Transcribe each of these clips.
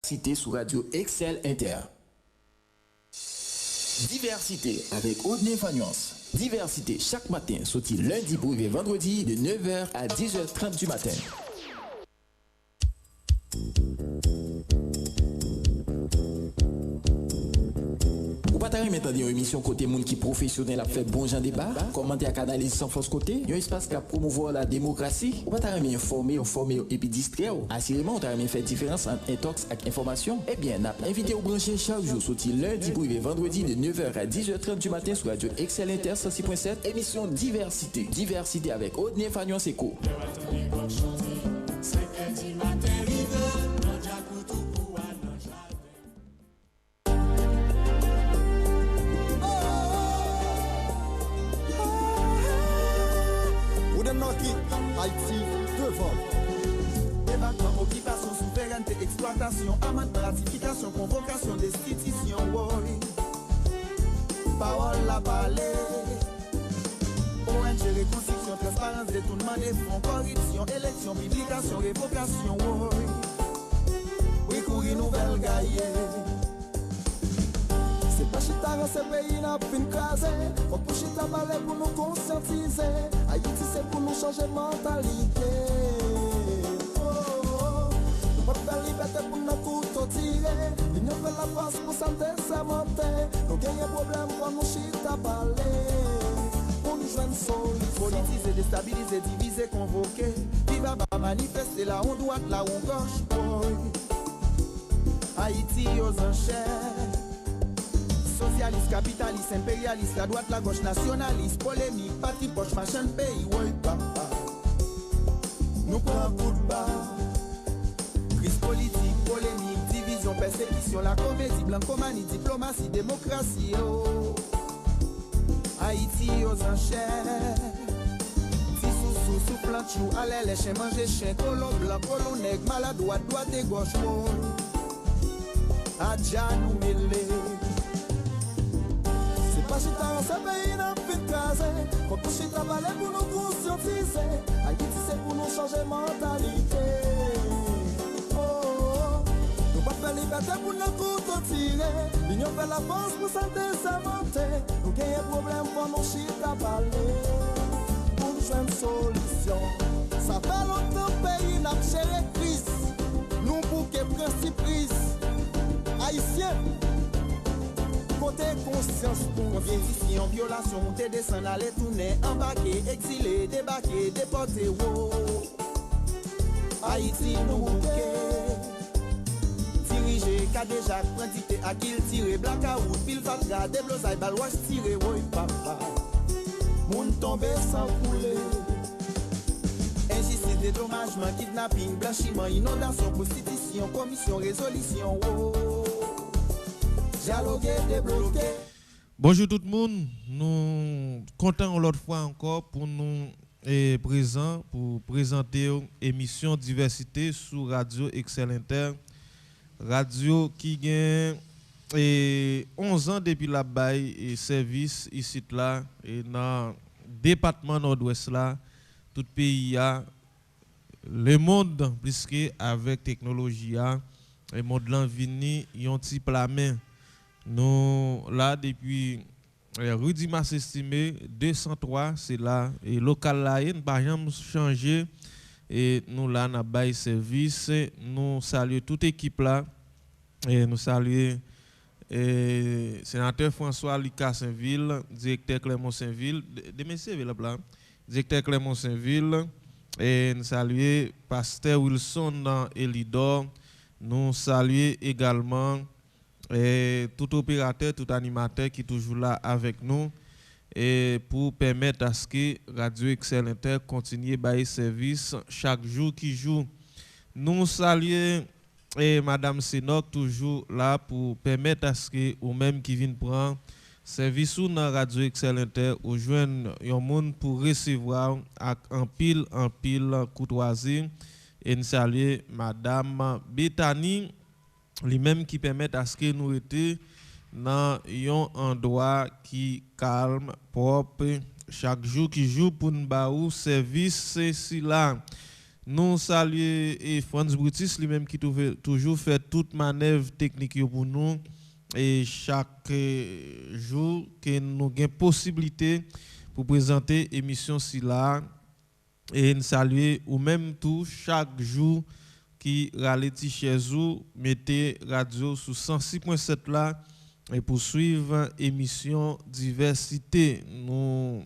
Cité sous Radio Excel Inter. Diversité avec Audney Fagnance. Diversité chaque matin, sorti lundi pour arriver vendredi de 9h à 10h30 du matin. Ou pas t'arrêter maintenant une émission côté monde qui professionnel a fait bon genre débat, commenter à canaliser sans force côté, un espace qui a promouvoir la démocratie. Ou pas t'arrêter informer et puis distraire. Assurément, on t'arrêter faire différence entre intox et information. Eh bien, n'a pas invité au brancher chaque jour sorti lundi pour arriver vendredi de 9h à 10h30 du matin sur Radio Excel Inter 106.7, émission Diversité. Diversité avec Audney Fagnance Eco. Haïti devant. Débarquement, occupation, souveraineté, exploitation, amende, ratification, convocation, destitution, oui. Parole la parler. ONG, reconstruction, transparence, détournement des fonds, corruption, élection, publication, révocation, oui. Oui, courir nouvelle gaillée. C'est pas chita dans ce pays n'a fin crasé. Faut pour chita parler pour nous conscientiser. Haïti c'est pour nous changer mentalité. Nous pas faire liberté pour nous couteau tirer. L'union fait la force pour santé s'amonter. Nous gagnons problème pour nous chita parler. Pour nous joindre solution. Politiser, déstabiliser, diviser, convoquer. Viva va manifester là on droite, là on gauche. Haïti aux enchères. Socialiste, capitaliste, impérialiste, la droite, la gauche, nationaliste, polémique, parti poche, machin pays, ouais, papa. Nous prenons coup de barre. Crise politique, polémique, division, persécution, la comédie, blancomanie, diplomatie, démocratie, oh. Haïti aux enchères. Si sous plante chou, allez les chiens manger chien, colon blanc, colon nègre, maladroit, droite et gauche, oh. Adja nous mêler. Pas si t'as ce pays n'a plus de case. Faut que tu travailles pour nous conscientiser. Haïti c'est pour nous changer mentalité. Oh, nous pas faire liberté pour nous couteau tirer. L'union fait la force pour santé s'inventer. Nous gagnons problème pour nous chita parler. Pour nous jouer une solution. Ça fait longtemps pays n'a géré crise. Nous pour que principe prise. Haïtiens. Côté conscience pour vie, en violation, monter, descendre, aller tourner, embarquer, exiler, débarquer, déporter, wow. Haïti nous bouquet. Diriger, Kadejak, prendre dicté, à qui tirer, blackout, pile fatra, déblosaille, balouage tirer, oui, papa. Moun tombé sans couler. Injustice, dédommagement, kidnapping, blanchiment, inondation, prostitution, commission, résolution, wow. Bonjour tout le monde, nous comptons l'autre fois encore pour nous présent pour présenter une émission diversité sur Radio Excel Inter, radio qui gagne 11 ans depuis la bail et service ici là et dans le département nord-ouest là, tout pays a le monde puisque avec technologie le monde l'envini yon ti la main. Nous, là, depuis Rudy Mass estimé 203, c'est là, et local là, il n'y a pas changé. Et nous, là, nous avons service. Nous saluons toute l'équipe là. Et nous saluons le sénateur François Lucas Saint-Ville, directeur Clément Saint-Ville, de messieurs là, directeur Clément Saint-Ville. Et nous saluons pasteur Wilson dans Elidor. Nous saluons également. Et tout opérateur, tout animateur qui est toujours là avec nous et pour permettre à ce que Radio Excel Inter continue à service chaque jour qui joue. Nous saluons et Madame Sénoc toujours là pour permettre à ce que ou même qui viennent prendre service ou dans Radio Excel Inter ou joindre un monde pour recevoir en pile courtoisie et nous saluons Madame Bethany lui-même qui permet à ce que nous étions dans un endroit qui calme, propre, chaque jour qui joue pour nous faire service, c'est là. Nous saluons et Franz Brutis lui-même qui toujours fait toute manœuvre technique pour nous et chaque jour que nous avons possibilité pour présenter émission si là et nous saluer ou même tout chaque jour qui ralenti chez vous mettez radio sous 106.7 là et pour suivre émission diversité. Nous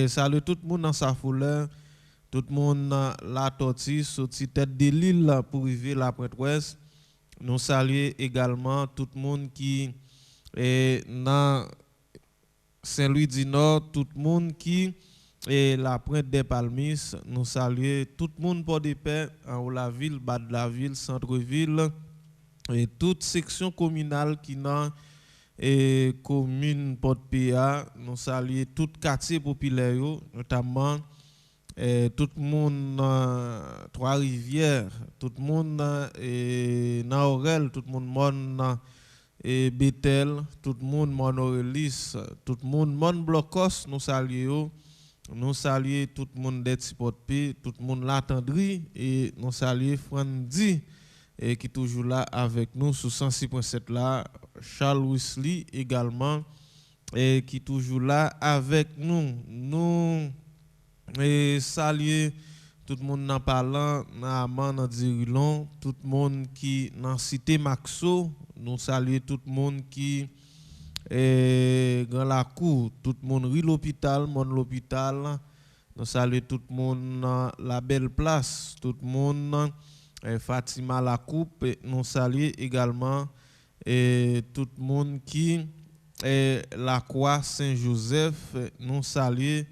saluons tout le monde dans sa fouleur, tout le monde la tortue sorti tête de l'île pour arriver la Pointe-Ouest. Nous saluons également tout le monde qui est dans Saint-Louis du Nord, tout le monde qui est la Pointe des Palmis. Nous saluons tout le monde pour des paix en haut la ville, bas de la ville, centre-ville et toute section communale qui dans et commune Port-PA. Nous saluons tout quartier populaire, notamment tout le monde Trois-Rivières, tout le monde Naorel, tout le monde Bethel, tout le monde Monorelis, tout le monde Blocos, nous saluons. Nous saluons tout le monde des Port-P, tout le monde l'attendri et nous saluons Frandi qui est toujours là avec nous sur 106.7 là, Charles Wesley également et qui est toujours là avec nous. Nous saluons tout le monde dans parlant, dans Amman, dans Dirilon, tout le monde qui dans cité Maxo, nous saluons tout le monde qui dans la cour, tout le monde rit l'hôpital, nous saluons tout le monde dans la belle place, tout le monde Fatima la coupe, nous saluons également tout le monde qui la croix Saint-Joseph, nous saluons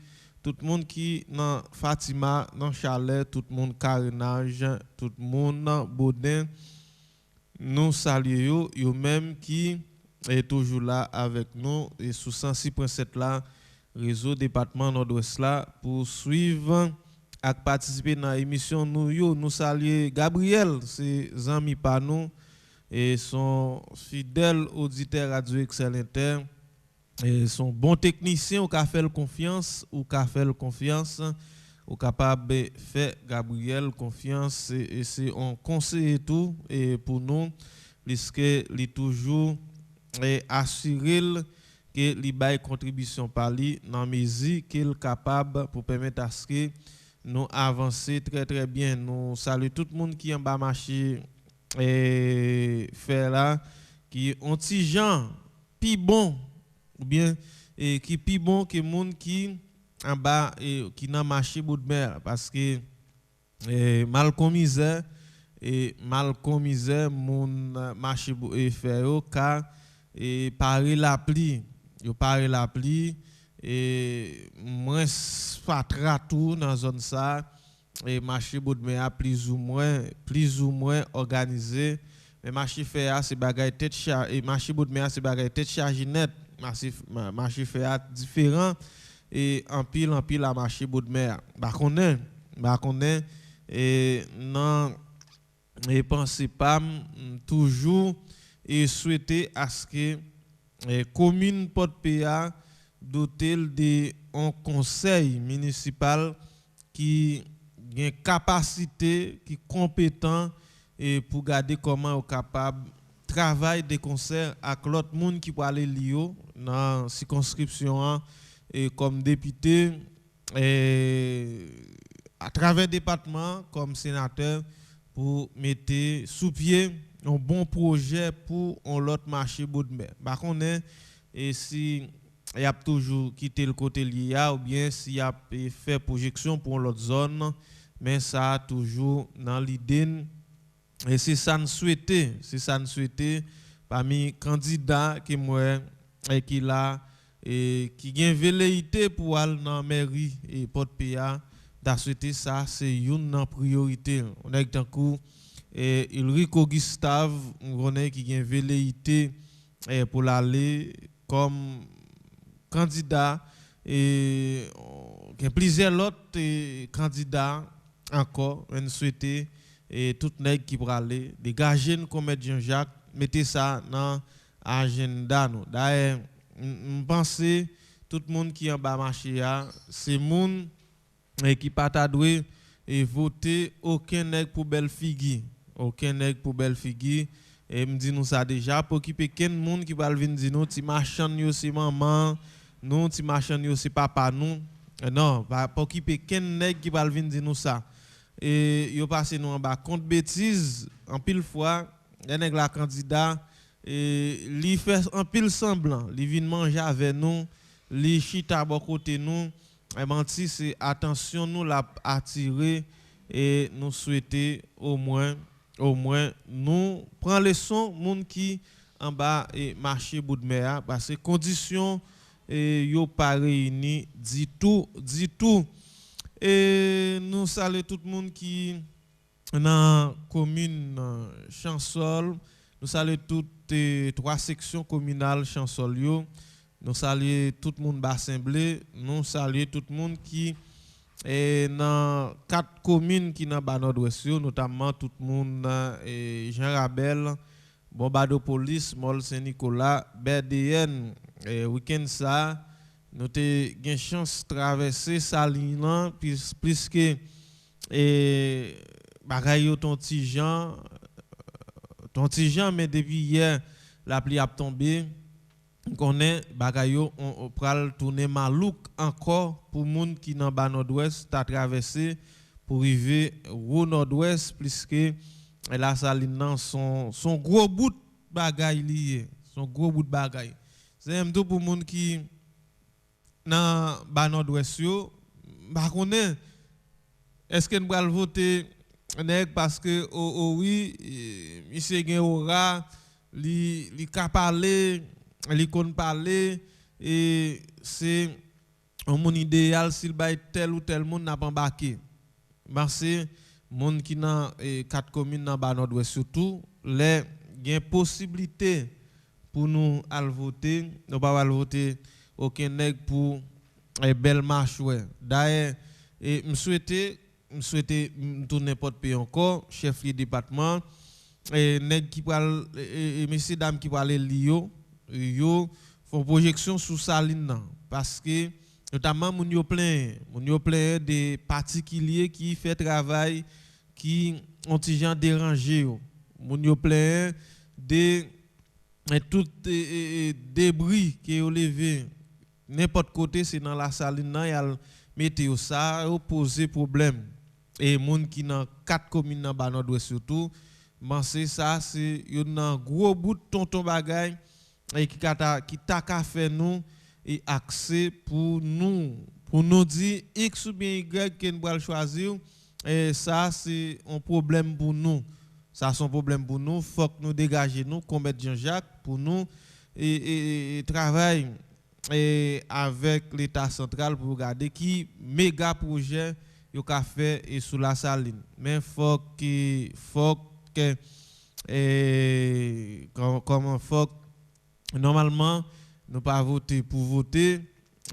tout le monde qui dans Fatima, dans Chalet, tout le monde Carénage, tout le monde dans Baudin, nous saluons eux même qui est toujours là avec nous et sous 106.7 là, réseau département Nord-Ouest là, pour suivre et participer dans l'émission. Nous saluons Gabriel, ses amis par nous et son fidèle auditeur Radio Excel Inter. Et son bon technicien ou qu'a fait confiance ou capable de faire Gabriel confiance et c'est un conseil et tout et pour nous puisque il toujours assurer que li bail contribution par lui dans mesure qu'il est capable pour permettre à ce que nous avancer très bien. Nous saluons tout le monde qui en bas marché et fait là qui ont petit gens pi bon ou bien qui pi bon que monde qui en bas et qui n'a marché bout de mer parce que Malcolm Misère mon marché et fait car et parer l'appli et moins fatra tout dans zone ça et marché bout de mer plus ou moins organisé mais marché fait c'est bagaille tête charge et marché bout de mer c'est bagaille tête charge net marché fait différent et en pile à marché bout de mer bah connaît et non et pensez pas toujours et souhaiter à ce que commune Port-PA doté de un conseil municipal qui a une capacité qui est compétent et pour garder comment est capable travail des concerts avec l'autre monde qui peut aller lire dans circonscription et comme député et à travers département comme sénateur pour mettre sous pied un bon projet pour l'autre marché bout de mer. Par contre, et si il y a toujours quitté le côté lié ou bien s'il y a fait projection pour l'autre zone, mais ça a toujours dans l'idée et c'est ça nous souhaiter, parmi candidats qui moi et qui là et qui gagne velléité pour aller dans mairie et Port-PA d'à souhaiter ça c'est une priorité. On a tant coup et Ulrico Gustave on qui gagne velléité pour l'aller comme candidat et il y a plusieurs autres candidats encore on souhaiter et tout nèg qui pour aller dégager comme Jean-Jacques mettez ça dans agenda nous d'ailleurs je pense tout le monde qui en bas marché c'est monde qui pas ta doué et voter aucun nègre pour belle figure. Aucun nègre pour belle figure. Et me dit nous ça déjà pour occuper quel monde qui va venir dire nous ti machan yo c'est maman, nous ti machan yo c'est papa nous. Non, pas occuper quel nègre qui va venir dire nous ça. Et yo passé nous en bas contre bêtise en pile fois, les nègre la candidat et li fait en pile semblant, li vinn manger avec nous, li chita bon côté nous. Et menti c'est attention nous l'a attirer et nous souhaiter au moins nous prend leçon monde qui en bas et marché bout de mer parce que conditions et yo pas réuni dit tout et nous saluons tout le monde qui dans commune Chansol, nous saluons toutes les 3 sections communales Chansol yo. Nous saluons tout le monde Bassin-Blé, nous saluons tout le monde qui est dans 4 communes qui dans bas nord-ouest, notamment tout le monde Jean Rabel, Bombardopolis, Mol Saint-Nicolas, BDN. Week-end ça, nous avons eu chance de traverser Salina puisque bagaille ton petit Jean mais depuis hier la pluie a tombé. Connaît bagayo on pral tourner malouk encore pour monde qui dans bas nord-ouest t'a traversé pour arriver au nord-ouest puisque la saline son gros bout de bagaille lié son gros bout de bagaille c'est un tout pour monde qui dans bas nord-ouest yo ba connaît est-ce que nous allons voter parce que oui monsieur gen aura li ka parler li kon parler et c'est un monde idéal s'il bay tel ou tel monde n'a pas embarqué parce que monde qui dans 4 communes dans bas nord-ouest surtout les gain possibilité pour nous al voter nous pas al voter aucun nèg pour belle marche ouais d'ailleurs et me souhaiter tourner porte pays encore chef du département et nèg qui pral et messieurs dames qui parler lio yo font projection sous saline parce que notamment moun yo plein des particuliers qui fait travail qui ont ti gens dérangé moun yo plein de tout débris qui ont levé n'importe côté c'est dans la saline y a météo ça poser problème et moun qui dans 4 communes dans bas nord-ouest surtout c'est ça c'est un gros bout de tonton bagay et qui t'a qu'à faire nous et accès pour nous dire X ou bien Y qu'on va choisir et ça c'est un problème pour nous ça c'est un problème pour nous faut que nous dégager nous commettre Jean-Jacques pour nous et travailler et avec l'état central pour regarder qui méga projet yo ka fait et sous la saline mais faut que comment faut normalement nous pas voter pour voter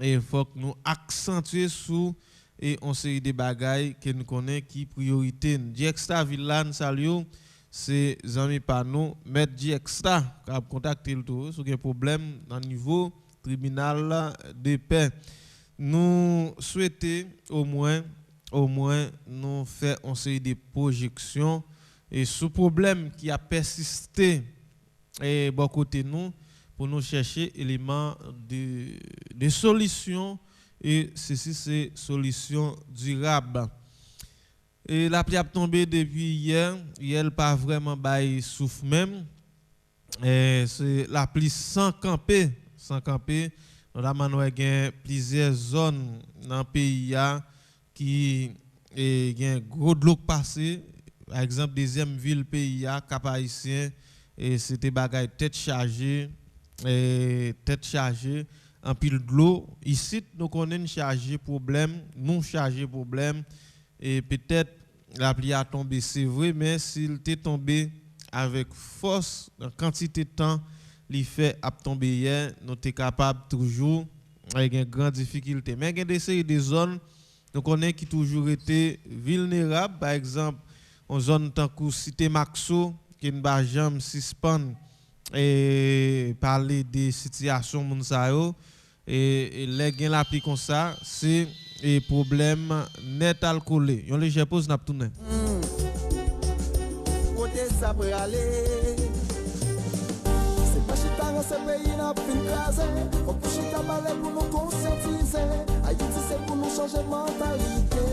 et il faut que nous accentuer sur et on série des bagailles que nous connaît qui priorité Diextra Villan salut c'est amis par nous mettre Diextra qui a contacté le tout sur un problème dans le niveau tribunal de paix nous souhaiter au moins nous faire on série des projections et sous problème qui a persisté et bon côté nous pour nous chercher éléments de solutions et ceci c'est solution durable. Et la pluie a tombé depuis hier pas vraiment bail souffle même. C'est la pluie sans camper. Notamment nous avons plusieurs zones dans le pays qui ont gros de l'eau passé. Par exemple, deuxième ville pays Cap-Haïtien et c'était bagaille tête chargée en pile de l'eau ici nous connaissons chargé problème et peut-être la pluie a tombé c'est vrai mais s'il était tombé avec force en quantité de temps il fait a tomber hier nous sommes capable toujours avec une grande difficulté mais il y a des zones nous connaissons qui toujours été vulnérables par exemple en zone tant que cité Maxo qui ne va jamais suspendre et parler des situations moun sa yo et les gain la pluie comme ça c'est et problème net alcoolé. Yon léger pause n'a tourné. Côté ça peut aller. C'est pas chita dans ce pays n'a fin crasé. Faut que chita parler pour nous conscientiser. Haïti c'est pour nous changer mentalité.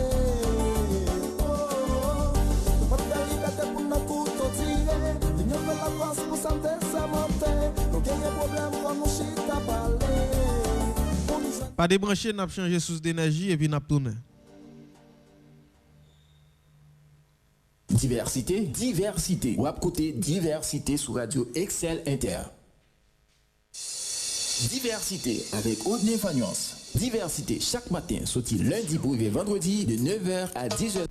Nous pas faire liberté pour nous couteau tirer. L'union fait la France pour santé ça monter. Nous gagnons problème quand nous chita parler. Pas débrancher, n'a changé source d'énergie et puis n'a tourné. Diversité. Ou à côté diversité sur Radio Excel Inter. Diversité avec Audney Fagnos. Diversité chaque matin, sorti lundi pour vendredi de 9h à 10h.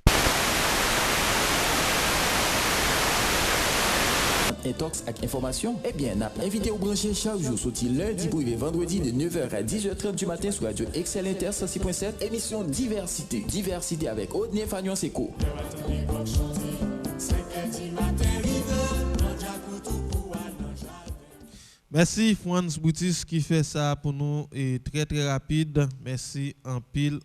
Intox avec information, eh bien, n'a invité au branché chaque jour, sorti lundi pour vendredi de 9h à 10h30 du matin sur Radio Excel Inter 106.7, émission Diversité. Diversité avec Audney Fagnon Seco. Merci Franz Boutis qui fait ça pour nous et très très rapide. Merci en pile.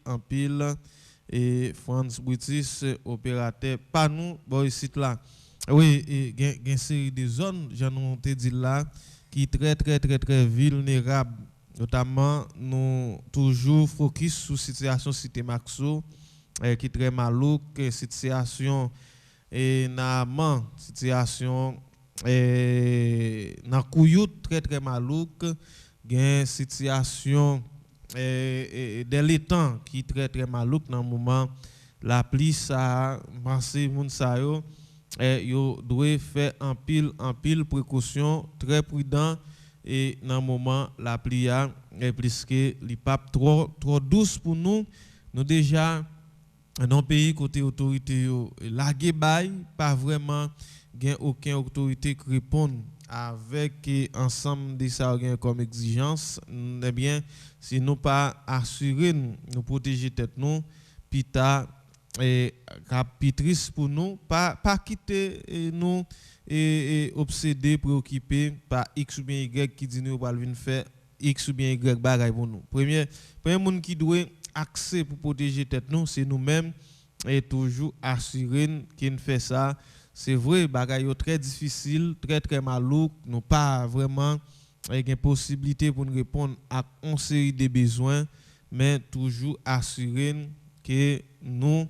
Et Franz Boutis, opérateur, pas nous, bon ici là. Oui, il y a une série de zones, j'en ai dit là, qui sont très vulnérables. Notamment, nous toujours focus sur la situation cité Maxo, qui est très malouque, situation Naman, situation dans Kouyout, très malouque, une situation de l'étang qui est très malouque dans le moment. La pluie, ça, pensez, moun sa yo. Yo doit faire en pile précaution très prudent et dans le moment la pluie est plus que li pape trop douce pour nous déjà dans pays côté autorité la bail pas vraiment gain aucune autorité qui répond avec ensemble de ça comme exigence. Eh bien si nous pas assurer nous protéger tête nous pita et capitrice pour nous pas quitter nous et obsédé préoccupé par X ou bien Y qui dit nous va venir faire X ou bien Y bagaille pour nous. Premier monde qui doit accès pour protéger tête nous c'est nous-mêmes et toujours assurer qu'il fait ça. C'est vrai bagaille très difficile, très malouque, nous pas vraiment une possibilité pour nous répondre à une série de besoins mais toujours assurer que nous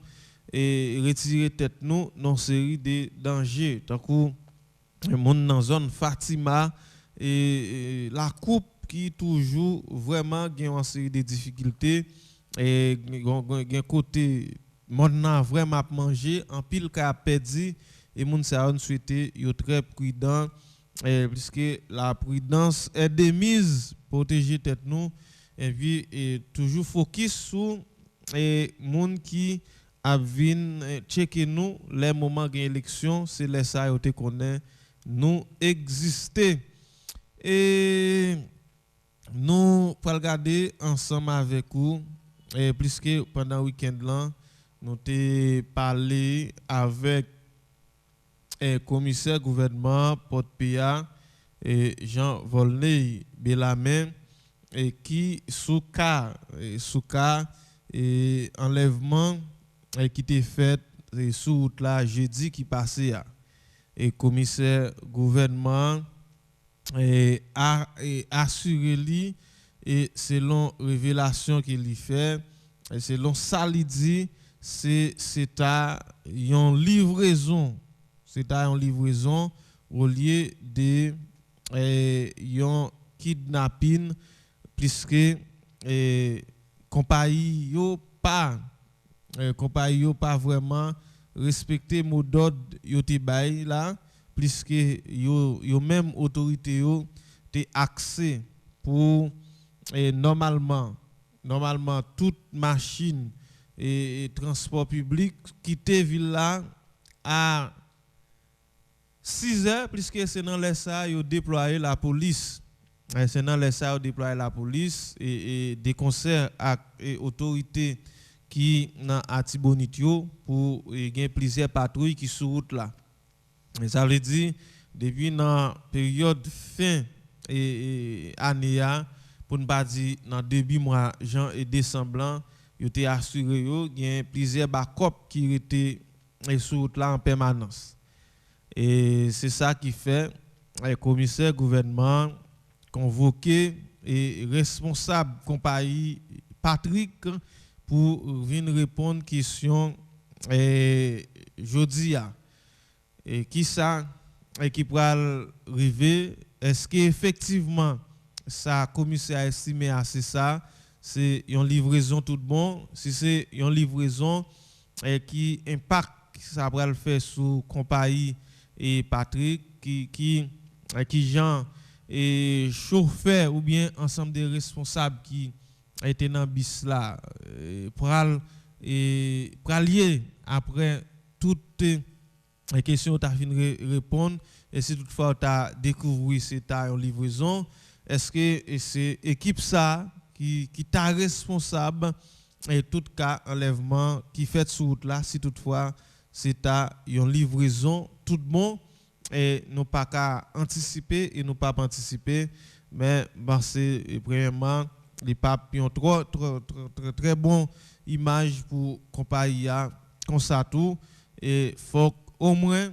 et retirer tête nous dans série de dangers tant que le monde dans zone Fatima et la coupe qui toujours vraiment gagne en série de difficultés et gagne côté monde vraiment manger en pile qu'a perdu et monde ça on souhaiter yo très prudent puisque la prudence est de mise protéger tête nous et puis toujours focus sur et monde qui a vinn checker nous les moments d'élection c'est les ça yo te connaît nous exister et nous pour regarder ensemble avec vous et puisque pendant le week-end là nous t'ai parlé avec commissaire gouvernement Port-Pia et Jean Volney Bellarmin et qui sous cas et enlèvement qui était fait sous route là jeudi qui passé et commissaire gouvernement a assuré lui et selon révélation qu'il fait et selon ça il dit c'est une livraison au lieu de un kidnapping puisque compagnie yo pas vraiment respecter mot d'ordre yo te bay là puisque yo même autorité yo te accès pour normalement toute machine et transport public quitter ville là à 6 heures puisque c'est dans les ça yo déployer la police. C'est dans les ça déployer la police et des concerts avec autorités qui dans Atibonitio pour gagner plusieurs patrouilles qui sur route là. Et ça veut dire depuis dans période fin et année pour ne pas dire dans début mois janvier et décembre yo te assuré yo il y a plusieurs backups qui étaient sur route là en permanence. Et c'est ça qui fait le commissaire gouvernement convoqué et responsable compagnie Patrick pour venir répondre question jodi a. Et qui ça et qui pourra arriver, est-ce qu'effectivement ça commissaire a estimé assez ça, c'est une livraison tout bon, si c'est une livraison qui impact ça va le faire sur compagnie et Patrick qui Jean et chauffeur ou bien ensemble des responsables qui étaient dans bis là pour lier après toutes les questions tu as fini répondre et si toutefois tu as découvert c'est une livraison, est-ce que c'est équipe ça qui t'a responsable et tout cas enlèvement qui fait sur route là si toutefois c'est une livraison tout bon et nous pas qu'à anticiper et nous pas anticiper mais c'est premièrement les papes ont très bon image pour compagnie comme ça tout et faut au moins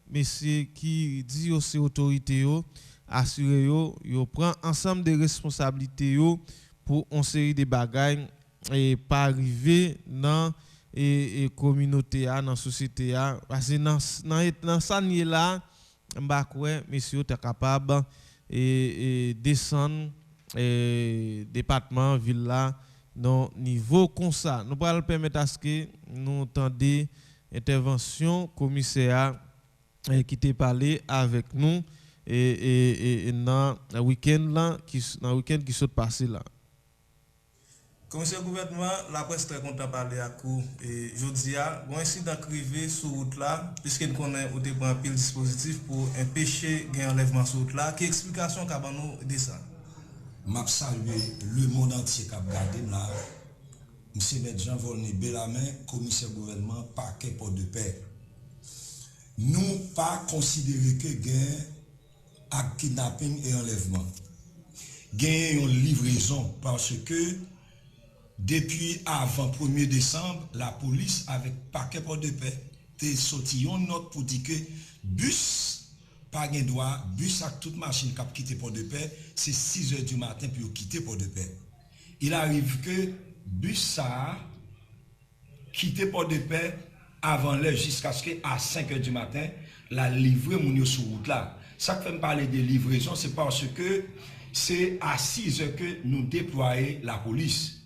messieurs qui dit aux autorités assurer yo prend ensemble des responsabilités pour une série de bagages et pas arriver dans et communauté dans société parce que dans ça là m'ba quoi messieurs t'es capable et descendre département ville là dans niveau comme ça nous pas le permettre à ce que nous entendons intervention commissaire qui t'a parlé avec nous et dans le week-end qui s'est passé là. Commissaire gouvernement, la presse très content de parler à vous et jeudi a un incident crivé sur route là puisque nous connaissons au dépend pile dispositif pour empêcher un enlèvement sur route là. Quelle explication qu'a nous de ça? M'a salué le monde entier qui a regardé là. Monsieur Jean Volney Bellarmin, commissaire gouvernement parquet pour de paix. Nous pas considérer que gain à kidnapping et enlèvement. Gain une livraison parce que depuis avant 1er décembre, la police avec paquet pour de paix t'es sorti une note pour dire que bus pas gain droit, bus avec toute machine qui a quitté pour de paix, c'est 6h du matin pour quitter pour de paix. Il arrive que bus ça quitté pour de paix avant l'heure jusqu'à ce qu'à 5h du matin, la livrer mon sur route là. Ça que fait me parler de livraison, c'est parce que c'est à 6h que nous déployons la police.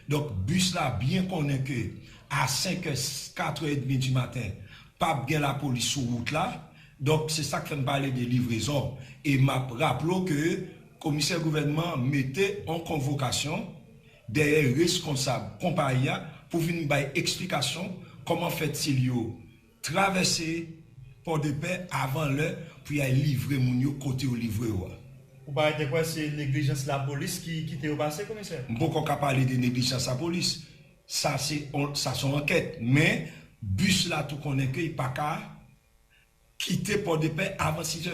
Donc, bus là, bien qu'on est que à 5h, 4h30 du matin, pas bien la police sur route là. Donc, c'est ça que fait me parler de livraison. Et m'a rappelé que le commissaire gouvernement mettait en convocation des responsables compagnie pour venir faire explication comment fait-il traverser Port de Paix avant l'heure pour y aller livrer mon côté au livrer. Vous parlez de quoi? C'est négligence de la police qui t'est au passé, commissaire? Beaucoup qu'à parler de négligence de la police. Ça, c'est son enquête. Mais, bus là, tout qu'on est qu'il n'y a pas qu'à quitter Port de Paix avant 6h.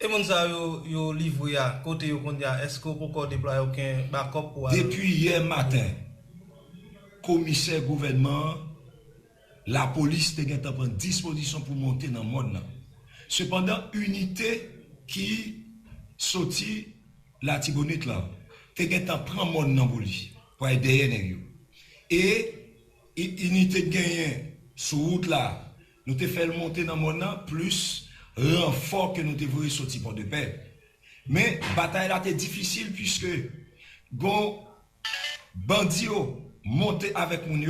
Et mon ça yo livré à côté yo est-ce que vous pouvez déployer aucun backup pour depuis hier matin, commissaire gouvernement, la police te prend disposition pour monter dans le monde. Cependant, unité qui sorti la Tibonite là, te prend le monde dans police pour être derrière. Et unité gagné sur route là, nous te fait monter dans le monde plus renfort que nous devons sortir pour de paix. Mais bataille là était difficile puisque gon bandits monté avec moun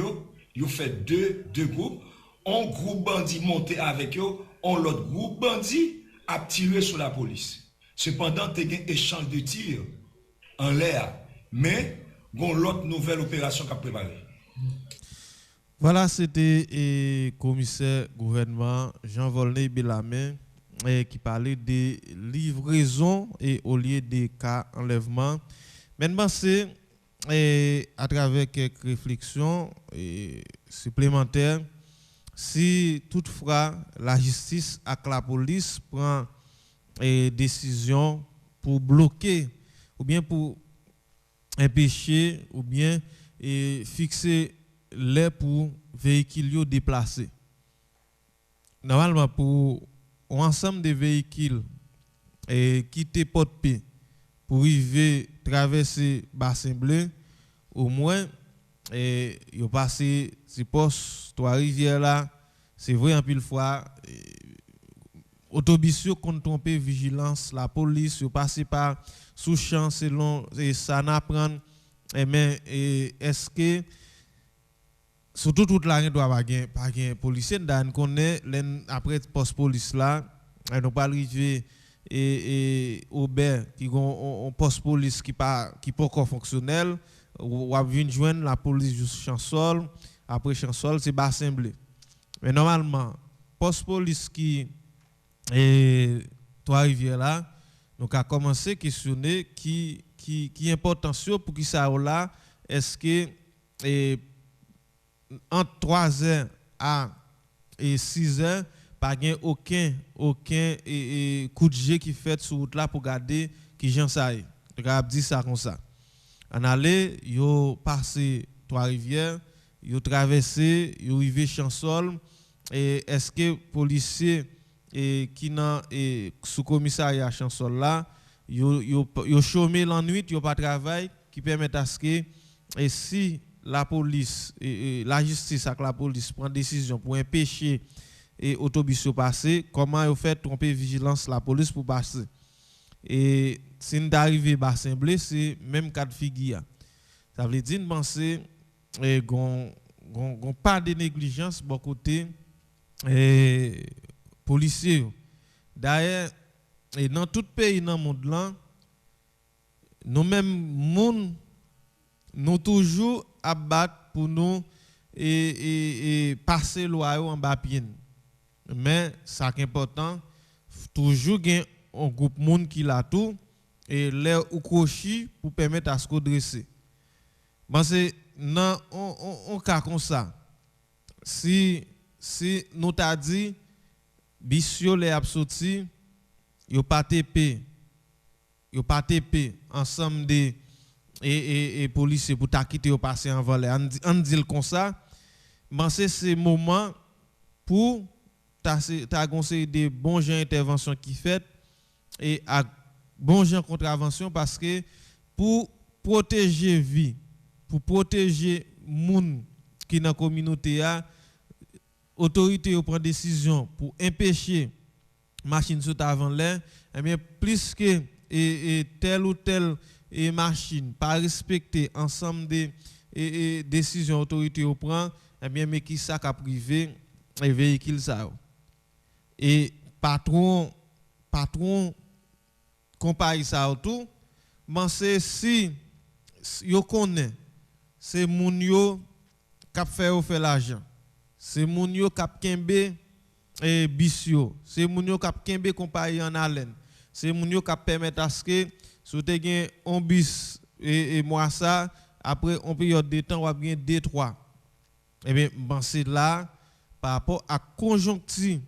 yo fait deux groupes, un groupe bandit monté avec eux, un l'autre groupe bandit a tiré sur la police. Cependant, tu as un échange de tirs en l'air, mais gon l'autre nouvelle opération qu'a préparée. Voilà, c'était le commissaire gouvernement Jean Volney Bellarmin qui parlait des livraisons et au lieu des cas enlèvement. Maintenant, c'est à travers quelques réflexions supplémentaires, si toutefois la justice avec la police prend décision pour bloquer ou bien pour empêcher ou bien fixer les pour véhicules déplacés. Normalement, pour un ensemble de véhicules quitter Port-Paix pour arriver traverser Bassin Bleu, au moins, ils passé ces postes, Trois-Rivières là, c'est vrai en pile fois, autobus qu'on trompe vigilance, la police, ils passé par sous champ selon ça n'apprend, mais est-ce que surtout toute la doit pas gain policier dan connaît après poste police là nous pas arriver Aubert qui ont poste police qui pas encore fonctionnel ou a venir joindre la police juste Chansol après Chansol c'est Bassin Bleu mais normalement poste police qui Trois-Rivières là donc a commencé questionner qui important pour qui ça là est-ce que entre 3h à 6h, pas aucun coup de jet qui fait sur route là pour garder qui j'en sais. Donc a dit ça comme ça. En aller, yo passé Trois-Rivières, yo traversé, yo arrivé Chansol et est-ce que policier qui dans sous commissariat Chansol là, yo chômé la nuit, yo pas travail qui permet à ce que et si la police et la justice avec la police prend décision pour empêcher et autobus passer, comment ils fait tromper vigilance la police pour passer. Et si nous arrivons à Bassin Bleu, c'est même cas de figure. Ça veut dire penser gon pas de négligence bon côté policiers. D'ailleurs, dans tout pays dans le monde là, nous même monde nous toujours abattre pour nous passer loi en bas pied. Mais ça qui est important, toujours gagner un groupe monde qui l'a tout et les ou cochi pour permettre à ce qu'on dresse. Parce que dans un cas comme ça, si nous t'a dit bisio les absorti, yo pas TP ensemble de et policiers pour ta quitter au passer en volet. On dit comme ça, mais c'est moment pour ta conseil de bons gens intervention qui fait et à bons gens contravention parce que pour protéger vie, pour protéger moun qui dans la communauté a autorité prend décision pour empêcher machine sur avant l'air, et bien plus que telle ou telle et machine pas respecter ensemble des décisions autorité au prend et bien mais qui ça qu'a privé et véhicule ça et patron compagnie ça tout mais c'est si yo connaît c'est moun yo k'ap fait l'argent c'est moun yo k'ap kembe et bisio c'est moun yo k'ap kembe compagnie en haleine c'est moun yo k'ap permettre à ce que si vous avez un bis et moi ça, après on période de temps, on va bien 2-3. Eh bien, c'est là, par rapport à conjoncture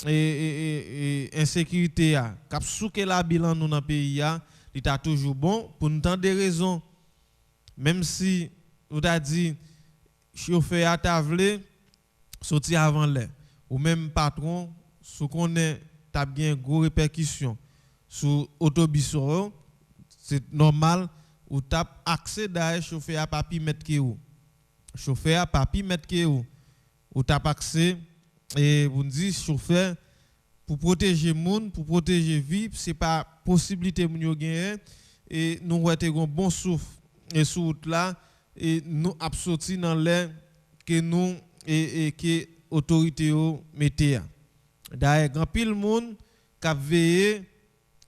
et insécurité, cap souke la bilan nous dans le pays, il est toujours bon pour nous tant de raisons. Même si vous avez dit, chauffeur à table, sorti avant l'air, ou même patron, si on a bien gros répercussions sur l'autobus, c'est normal ou tap accès d'ailleurs chauffeur à papi mettre que ou chauffeur à papi mettre que ou tap accès et vous dit chauffeur pour protéger monde pour protéger vie c'est pas possibilité moun yo gagner et nous rete un bon souffle et sur route là et nous absorti dans l'air que nous et que autorité yo mettait d'ailleurs grand pile monde k'ap veiller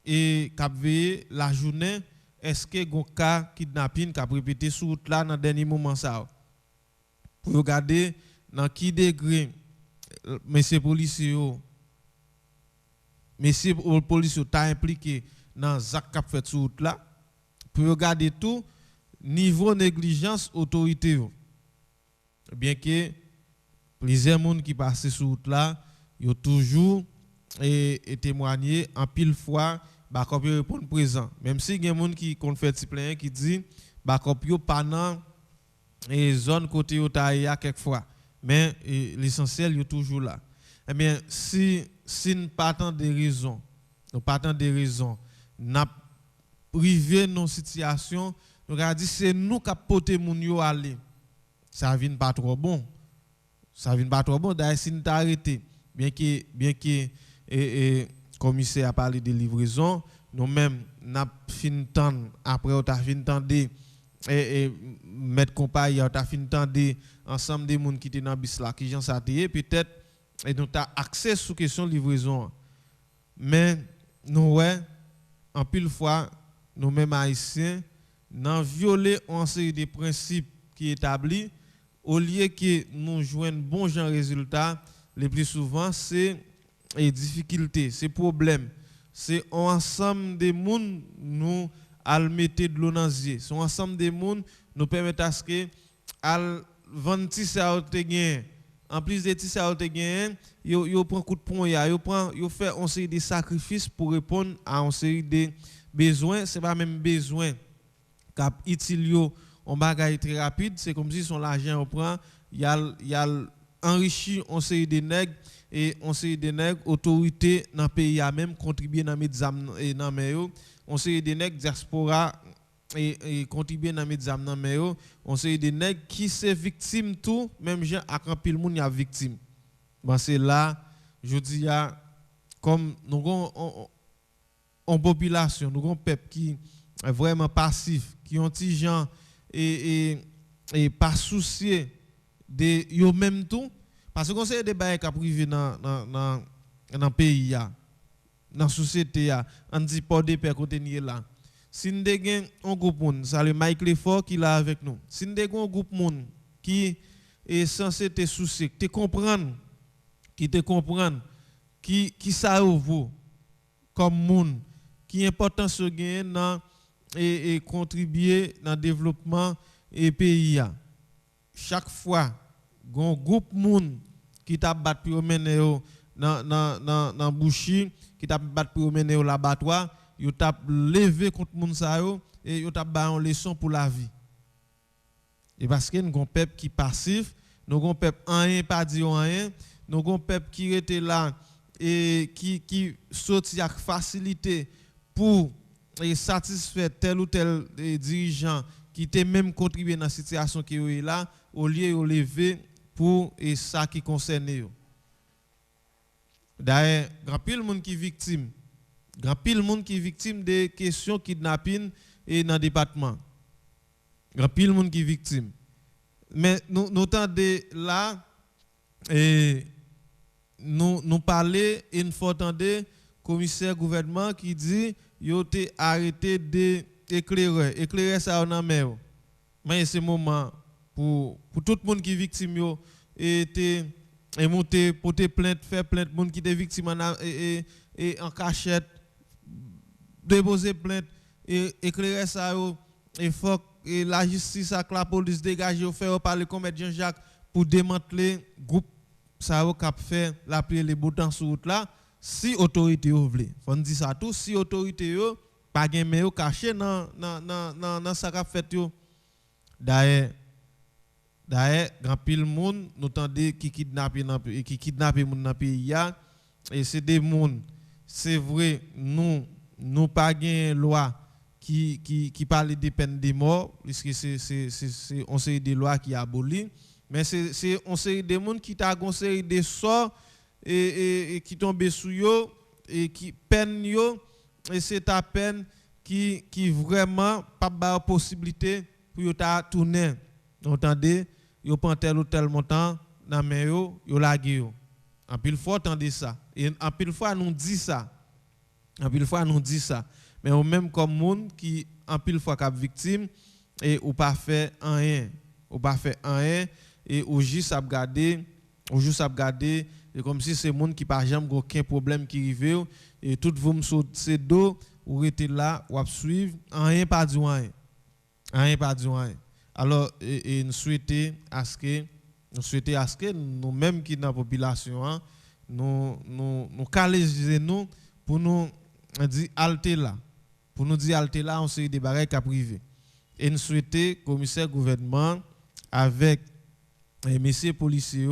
et k'ap veiller la journée. Est-ce que gon cas kidnapping qu'a répété sur route là dans dernier moment ça pour regarder dans qui degré messieurs policiers t'a impliqué dans zak qu'a fait sur route là pour regarder tout niveau négligence autorité bien que plusieurs monde qui passent sur route là yo toujours et témoigné en pile fois bah qu'on peut répondre présent même si il y a des gens qui fait petit plein qui dit backup yo pendant et zone côté Otaya quelquefois mais l'essentiel est toujours là. Eh bien si nous pas tant de raisons n'a privé nos situations nous a dit c'est nous qui porter moun yo aller ça vient pas trop bon d'ailleurs si nous arrêté bien que commissaire a parlé de livraison nous même n'a fin temps après on a fin temps et mettre compagnie on a fin temps ensemble des monde qui étaient dans bis là qui gens ça peut-être et nous a accès sous question livraison mais nous ouais en pile fois nous mêmes haïtiens n'en violer en série de principes qui établis au lieu que nous joignent bon genre résultat le plus souvent c'est difficulté c'est problème c'est ensemble des monde nous al mettre de l'eau dans yeux c'est ensemble des monde nous permettent à ce que al 26 ça te gain en plus de ça te gain yo prend coup de poing yo fait une série de sacrifices pour répondre à une série de besoins c'est pas même besoin cap utile on bagaille très rapide c'est comme si son l'argent on prend y a enrichi on série de nègres et on série de nègres autorité dans pays a même contribuer dans médezam et dans meyo on série de nègres diaspora et contribuer dans médezam dans meyo on série de nègres qui c'est victime tout même gens à quand pile monde y a victime bon c'est là je dis comme nous en population nous un peuple qui est vraiment passif qui ont petit gens et pas soucier de yo même tout parce qu'on sait des bails qui privé dans pays là dans société là on dit pas de père côté là si nous avons un groupe monde ça le Mike Lefort qui là avec nous si nous avons un groupe monde qui est censé te soucier te comprendre qui ça vaut comme monde qui est important se gagner dans et contribuer dans le développement et pays. Chaque fois, un groupe monde qui t'a battu pour mener dans bouchi, qui t'a battu pour mener au l'abattoir, il t'a levé contre monde ça et il t'a ba une leçon pour la vie. Et parce que nous avons un peuple qui est passif, nous avons un peuple rien pas dit rien, nous avons un peuple qui était là et qui sorti avec facilité pour satisfaire tel ou tel dirigeant qui était même contribué dans la situation qui est là au lieu de lever pour ça qui concerne eux. D'ailleurs, grand pile monde qui victime. Grand pile monde qui victime des questions kidnapping et dans le département. Grand pile monde qui victime. Mais nous tendons là et nous parler et nous faut entendre commissaire gouvernement qui dit yo te arrêté de éclairer ça en mer. Mais c'est moment pour tout le monde qui est victime yo et monter porter plainte faire plainte monde qui est victime en cachette déposer plainte et éclairer ça yo et faut et la justice avec la police dégager faire parler comme Jean-Jacques pour démanteler groupe ça yo cap faire la prier les boutons sur route là. Si autorité yo vle, faut dire ça tout, si autorité yo pas gen mais yo caché dans ça qu'a fait yo. D'ailleurs grand pile monde nous tendez qui kidnapper moun dans pays ya et c'est des monde c'est vrai nous pas gen loi qui parle de peine de mort puisque c'est on série de lois qui aboli mais c'est on série de monde qui t'a gon série de sorts et qui tombe sous yo et qui peine yo et c'est ta peine qui vraiment pas ba possibilité pour yo ta tourner entendez yo prend tel ou tel montant dans main yo lagué yo en pile fois entendez ça et en pile fois nous dit ça mais on même comme monde qui en pile fois cap victime et ou pas fait rien et ou juste à regarder et comme si c'est monde qui pas jamais aucun problème qui arrive et tout vous me c'est dos ou rester là ou suivre rien pas du rien alors et nous souhaiter à ce que nous même qui dans la population nous caler nous pour nous dire alter là on sait des barrières qui privé et nous souhaitons commissaire gouvernement avec messieurs policiers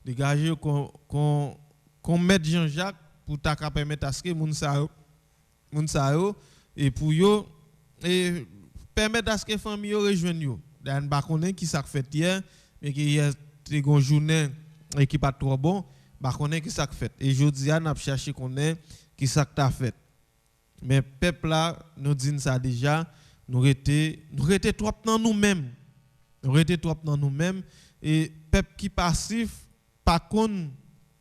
dégager qu'on mette Jean-Jacques pour ta permettre à ce que moun sa yo et pour yo et permettre à ce que famille yo rejoigne yo. Dan ba connait qui ça fait hier mais qui hier te gon journée et qui pas trop bon, ba connait qui ça fait. Et jodi a n'a chercher connait qui ça t'a fait. Mais peuple là nous dit ça déjà, nous était trop dans nous-mêmes. Nous était trop dans nous-mêmes et peuple qui passif pas kon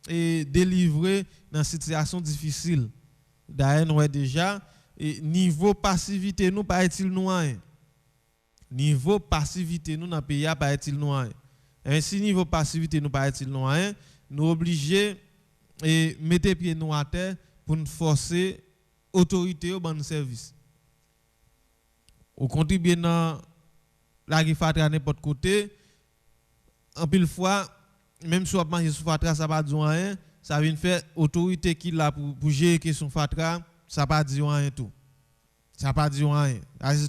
et délivré dans situation difficile. D'ailleurs nous déjà et niveau passivité nous pas est-il nous rien. Niveau passivité nous dans pays pas est-il nous rien. Et si niveau passivité nous pas est-il nous rien, nous obligés et mettre pied nous à terre pour nous forcer autorité au bon service. Au contribuer dans la fatra n'importe côté en pile fois même si on marche sur fatra ça pas dire rien, ça vient faire autorité qui là pour gérer question fatra, ça pas dire rien tout. Ça pas dire rien.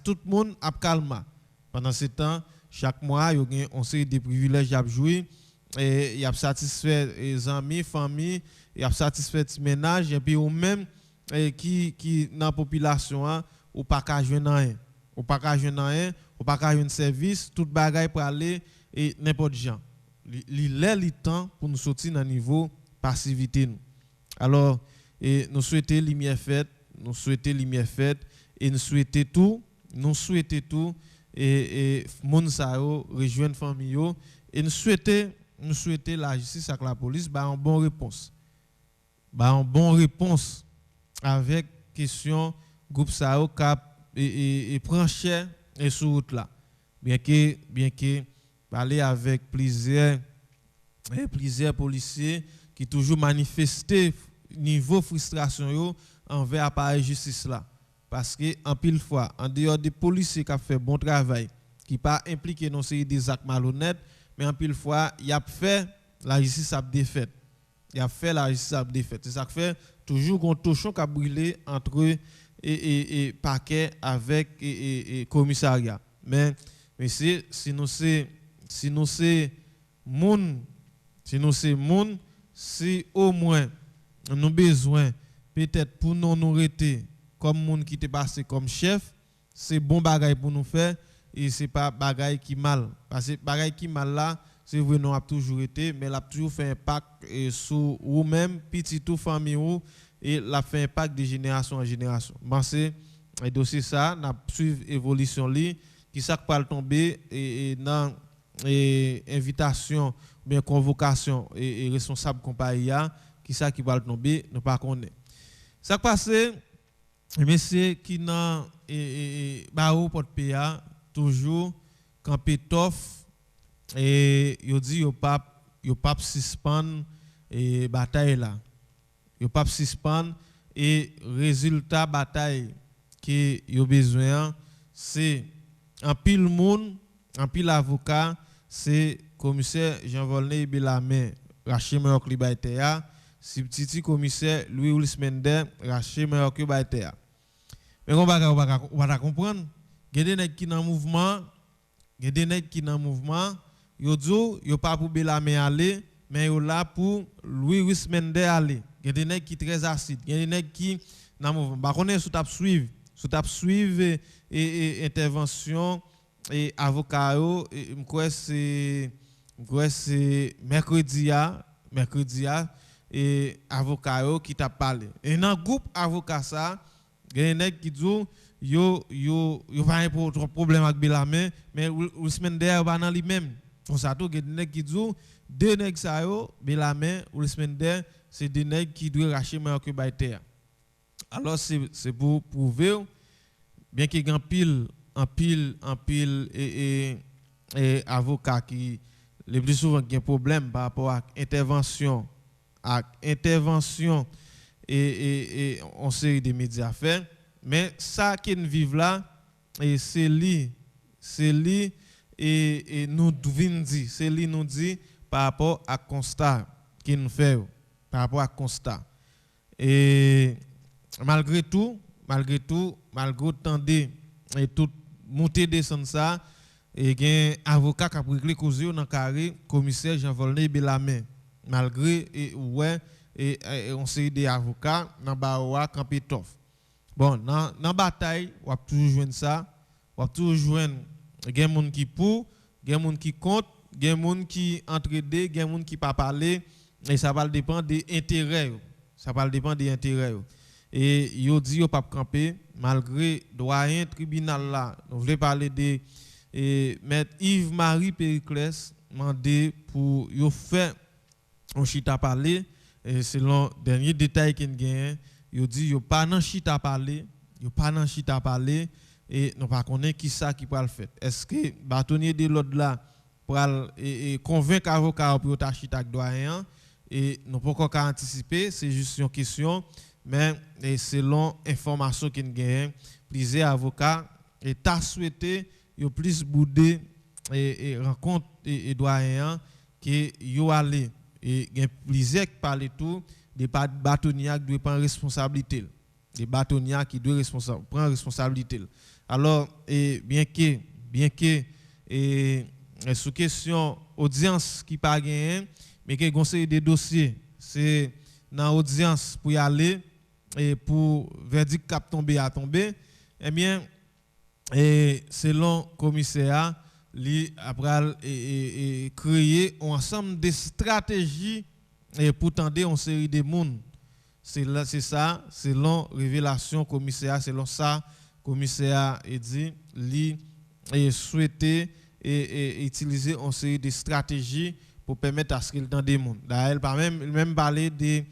Tout le monde a calme. Pendant ce temps, chaque mois, il y a une série de privilèges à jouer et il y a satisfait les amis, famille, il y a satisfait les ménages et puis ou même qui dans la population ou pas qu'à joindre rien. Ou pas qu'à joindre rien, ou pas qu'à joindre service, tout bagaille pour aller et n'importe gens. Il est le temps pour nous sortir dans le niveau passivité nous. Alors nous souhaitons lumière faite, nous souhaitons lumière faite et nous souhaitons tout et moun sa yo rejoindre famille yo et nous souhaitons la justice avec la police ba une bonne réponse. Ba une bonne réponse avec question groupe sa yo cap et prend cher et sur route là. Bien que parler avec plusieurs policiers qui toujours manifesté niveau frustration yo envers appareil justice là. Parce que en pile fois, en dehors des policiers qui ont fait bon travail, qui pas impliqué dans des actes malhonnêtes, mais en pile fois, il a fait la justice a défaite. Il a fait la justice a défaite. C'est ça qui fait toujours un torchon qui a brûlé entre et paquet avec et commissariat. Mais si nous c'est moun, si au moins nous besoin peut-être pour nous arrêter comme moun qui te passé comme chef, c'est bon bagay pour nous faire et c'est pas bagay qui mal parce que bagay qui mal là, c'est vrai nous a toujours été mais l'a toujours fait impact sur ou même petit tout famille ou et l'a fait impact de génération en génération. Pensez et dossier ça n'a suivre évolution li qui ça pas tomber et dans invitation ou bien convocation et responsable compagnie qui ça qui va tomber nous pas connaît. Ça passé messieurs qui dans barreau porte PA toujours quand pétof et yo dit yo pas suspendre et bataille là yo pas suspendre et résultat bataille que yo besoin c'est en pile monde en pile avocat c'est commissaire Jean Volney Belame Rachel Meurok Libertéa si petit commissaire Louis Willis Mende Rachel Meurok Libertéa. Mais on va comprendre, il y a des nèg qui dans mouvement, yo dit yo pas pour Belame aller, mais yo là pour Louis Willis Mende aller. Il y a des nèg qui très acide, il y a des nèg qui dans mouvement. Ba connait sous tap suivre et intervention et avocat yo, m'crois c'est mercredi et avocat yo qui t'a parlé. Et dans groupe avocat ça il y a des gens qui disent yo pas un problème avec Belame mais ou semaine derrière pas dans lui-même pour ça tout il y a des gens qui disent deux nèg ça yo Belame ou semaine derrière c'est des nèg qui doivent racheter meilleur que baïter. Alors c'est pour prouver bien qu'il y a en pile et avocat qui le plus souvent qui a un problème par rapport à intervention et on série de médias faire mais ça qui nous vivons là et c'est lui et nous devons dire c'est lui nous dit par rapport à constat qui nous fait par rapport à constat et malgré tout malgré tendez et tout monter descendre ça et gen avocat qui a réglé cause dans carré commissaire Jean-Volney Bellamé malgré on série des avocats dans Baoua Campetof. Bon dans bataille on va toujours joindre ça, on va toujours joindre gen moun qui pour, gen moun qui contre, gen moun qui entraide, gen moun qui pas parler et ça va dépendre des intérêts. Ça va dépendre des intérêts. Et yo dit yo pas camper malgré doyen tribunal là. On voulait parler de maître Yves-Marie Périclès mandé pour yo faire on chita parler et selon dernier détail qu'il gagne, yo dit yo pas nan chita parler, et non pas connaît qui ça qui va le faire. Est-ce que bâtonnier de l'autre là pour convaincre avocat pour ta chita avec doyen et non pas encore anticiper, c'est juste une question. Mais selon information qu'il gagne, plusieurs avocats et t'a souhaité yo plus boudé et rencontre et doyen que yo aller et gen plusieurs qui parler tout des bâtonniers qui doivent prendre responsabilité, des bâtonniers qui doivent prendre responsabilité. Alors bien que sous question audience qui pas gagné mais que conseil des dossiers c'est dans audience pour y aller et pour verdict cap tomber à tomber, eh bien selon commissaire li après créer un ensemble de stratégies pour tendre une série de monde. C'est ça selon révélation commissaire, selon ça commissaire dit li souhaiter utiliser une série de stratégies pour permettre à ce qu'il tende des monde. D'ailleurs même parler de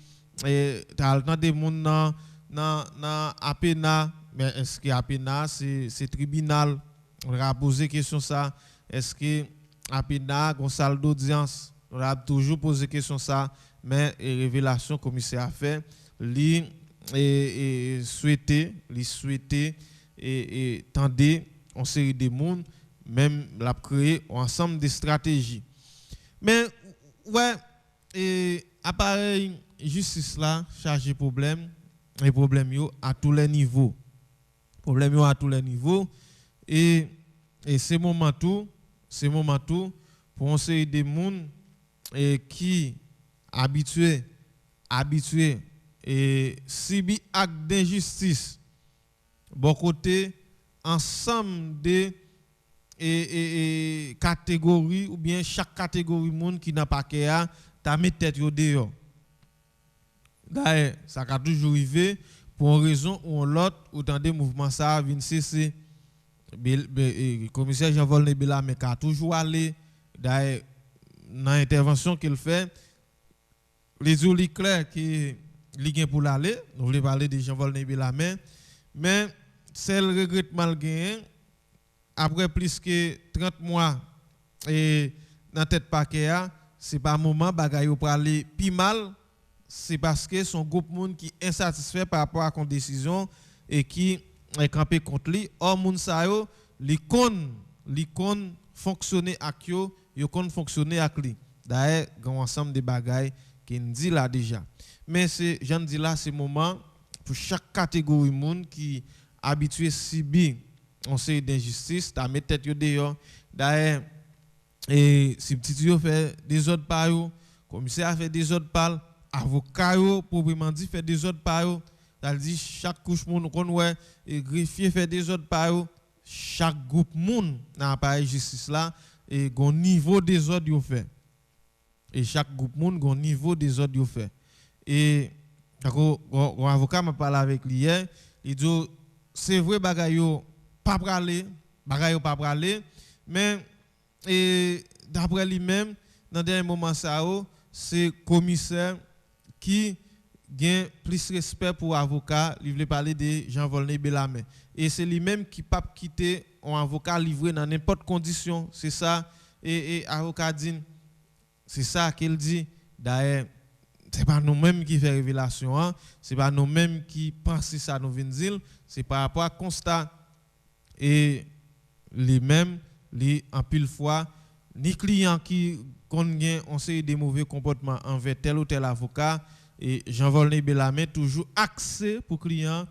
t'as le temps des monde dans APENA, mais est-ce que APENA c'est tribunal? On va poser question ça. Est-ce que APENA une salle d'audience? On va toujours poser question ça, mais révélation commissaire a fait li souhaiter et tendre une série de monde, même l'a créer ensemble de stratégies. Mais ouais appareil justice là chargé problème et problème yo à tous les niveaux. Problème yo à tous les niveaux et c'est moment tout pour on série de monde qui habitué et subit acte d'injustice bon côté ensemble de catégories ou bien chaque catégorie monde qui n'a pas qu'à ta mettre tête yo dehors. D'ailleurs, ça a toujours arrivé pour une raison ou l'autre, autant des mouvements ça vient cesser. Le commissaire Jean-Volney Bellamé a toujours allé, d'ailleurs, dans l'intervention qu'il fait, les yeux clairs qui ligue pour l'aller, nous voulons parler de Jean-Volney Bellamé, mais c'est le regrettement gagné après plus que 30 mois et dans tête paquet, c'est pas moment bagaille pour aller pi mal. C'est parce que son groupe monde qui est insatisfait par rapport à une décision et qui est campé contre lui. Or, moun sa yo, li kon fonctionner avec yo, yo kon fonctionner avec lui. D'ailleurs, il y a un ensemble de bagailles qui nous dit là déjà. Mais c'est, j'en dis là, c'est moment pour chaque catégorie monde qui habitué subir on sait d'injustice, ta mettre tête yo dehors. D'ailleurs, et si petit yo fait des autres par yo, commissaire fait des autres par avocat yo proprement dit fait des autres par yo, ça dit chaque couche monde qu'on ouais et greffier fait des autres par yo, chaque groupe monde dans l'appareil justice là et gon niveau des autres yo fait. Et chaque groupe monde gon niveau des autres yo fait. Et un avocat m'a parlé avec lui hier, il dit c'est vrai bagay yo pas praler, mais d'après lui-même dans dernier moment ça c'est commissaire qui gagne plus respect pour avocat, il voulait parler de Jean-Volney Bellamé et c'est lui-même qui pas quitter un avocat livré dans n'importe condition, c'est ça et avocat dit c'est ça qu'il dit. D'ailleurs c'est pas nous-mêmes qui fait révélation, hein? C'est pas nous-mêmes qui pensent ça nous vient dire, c'est par rapport à constat et les mêmes les en pile fois ni clients qui connaissent on sait des mauvais comportements envers tel ou tel avocat et Jean-Volney Bellamé toujours accès pour client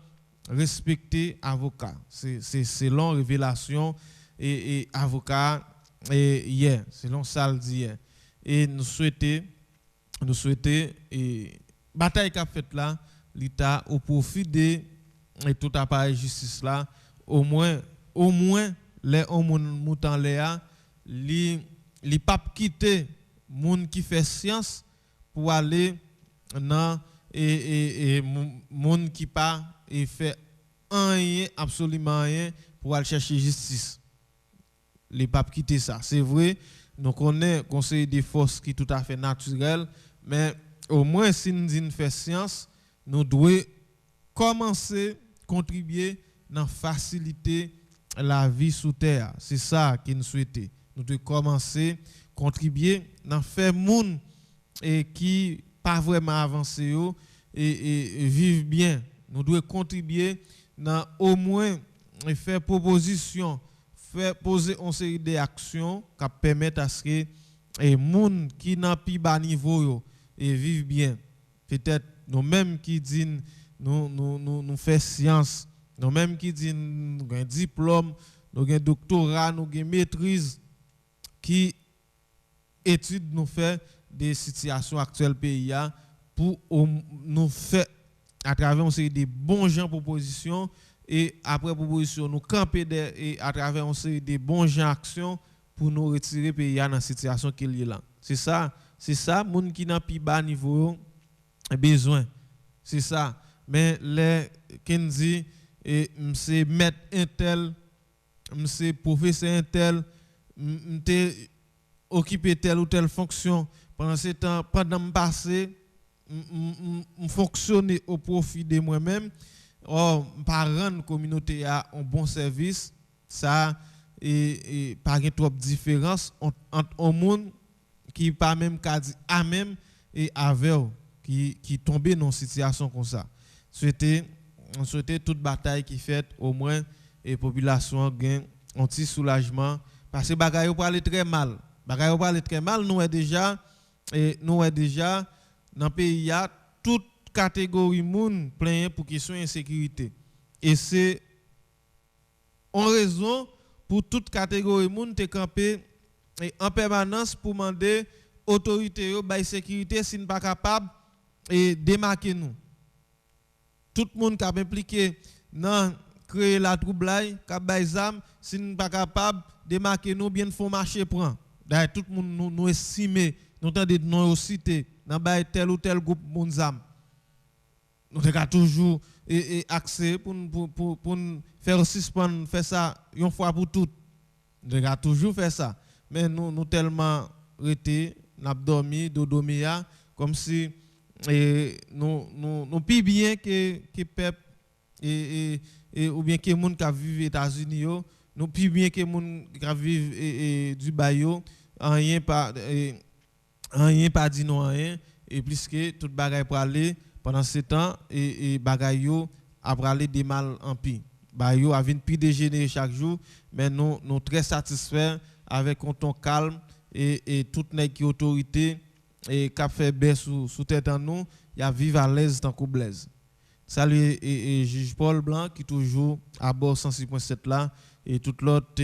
respecter avocat. C'est selon révélation et avocat hier, selon ça le dit hier. Et nous souhaitons et bataille qu'a fait là l'État au profit de tout appareil justice là au moins les mouton léa li pas quitter moun qui fait science pour aller dans et moun qui pas et fait rien absolument rien pour aller chercher justice. Les papes quitter ça. C'est vrai, nous connaissons conseil des forces qui est tout à fait naturel, mais au moins si nous faisons science, nous devons commencer à contribuer dans faciliter la vie sous terre. C'est ça que nous souhaitons. Nous devons commencer à contribuer dans faire monde et qui pas vraiment avancé et vivre bien. Nous devons contribuer dans au moins faire proposition, faire poser une série d'actions qui permettent à ce que les gens qui n'ont plus bas niveau et vivent bien. Peut-être nous-mêmes qui disons nous faisons science, nous-mêmes qui disons nous avons un diplôme, nous avons un doctorat, nous avons une maîtrise, qui étude nous fait des situations actuelles pays pour nous faire à travers une série de bons gens propositions et après proposition nous camper et à travers une série de bons gens actions pour nous retirer pays dans la situation qu'il y a là. C'est ça moun qui n'a plus bas niveau besoin. C'est ça. Mais les Kenzi et m'se maître un tel, m'se professeur un tel, m'te occupé telle ou telle fonction pendant ce temps pendant me passer fonctionner au profit de moi-même par rendre communauté a un bon service ça et pas de trop différence entre un monde qui pas même qu'a dit à même et avec qui tombé dans une situation comme ça on souhaitait toute bataille qui fait au moins et population gain un petit soulagement parce que bagaille pour aller très mal nous est déjà dans le pays, il y a toute catégorie de monde plein pour question d'insécurité. Et c'est en raison pour toute catégorie de monde te camper en permanence pour demander autorité de sécurité si nous pas capable et démarquer nous. Tout le monde qui a impliqué dans créer la troublai, si nous pas capable démarquer nous bien faut marcher prend. D'ailleurs tout le monde nous estimer, nous entendez nous citer dans tel ou tel groupe Mounzam. Nous avons toujours accès pour faire suspendre, faire ça une fois pour toutes. Nous avons toujours fait ça. Mais nous tellement été, nous avons dormi, dodomia, comme si nous plus bien que peuple ou bien que les gens qui vivent aux États-Unis, nous plus bien que les gens qui vivent du Bayo, rien pas dit non rien et puisque tout bagaille pour aller pendant ce temps et bagaille yo a aller des mal en pire bayo a vinn plus dégénérer chaque jour mais nous très satisfaits avec un ton calme et toute nèg qui autorité et qui fait baisse sous tête en nous y a vivre à l'aise tant que Blaise. Salut et juge Paul Blanc qui toujours à bord 106.7 là et toute l'autre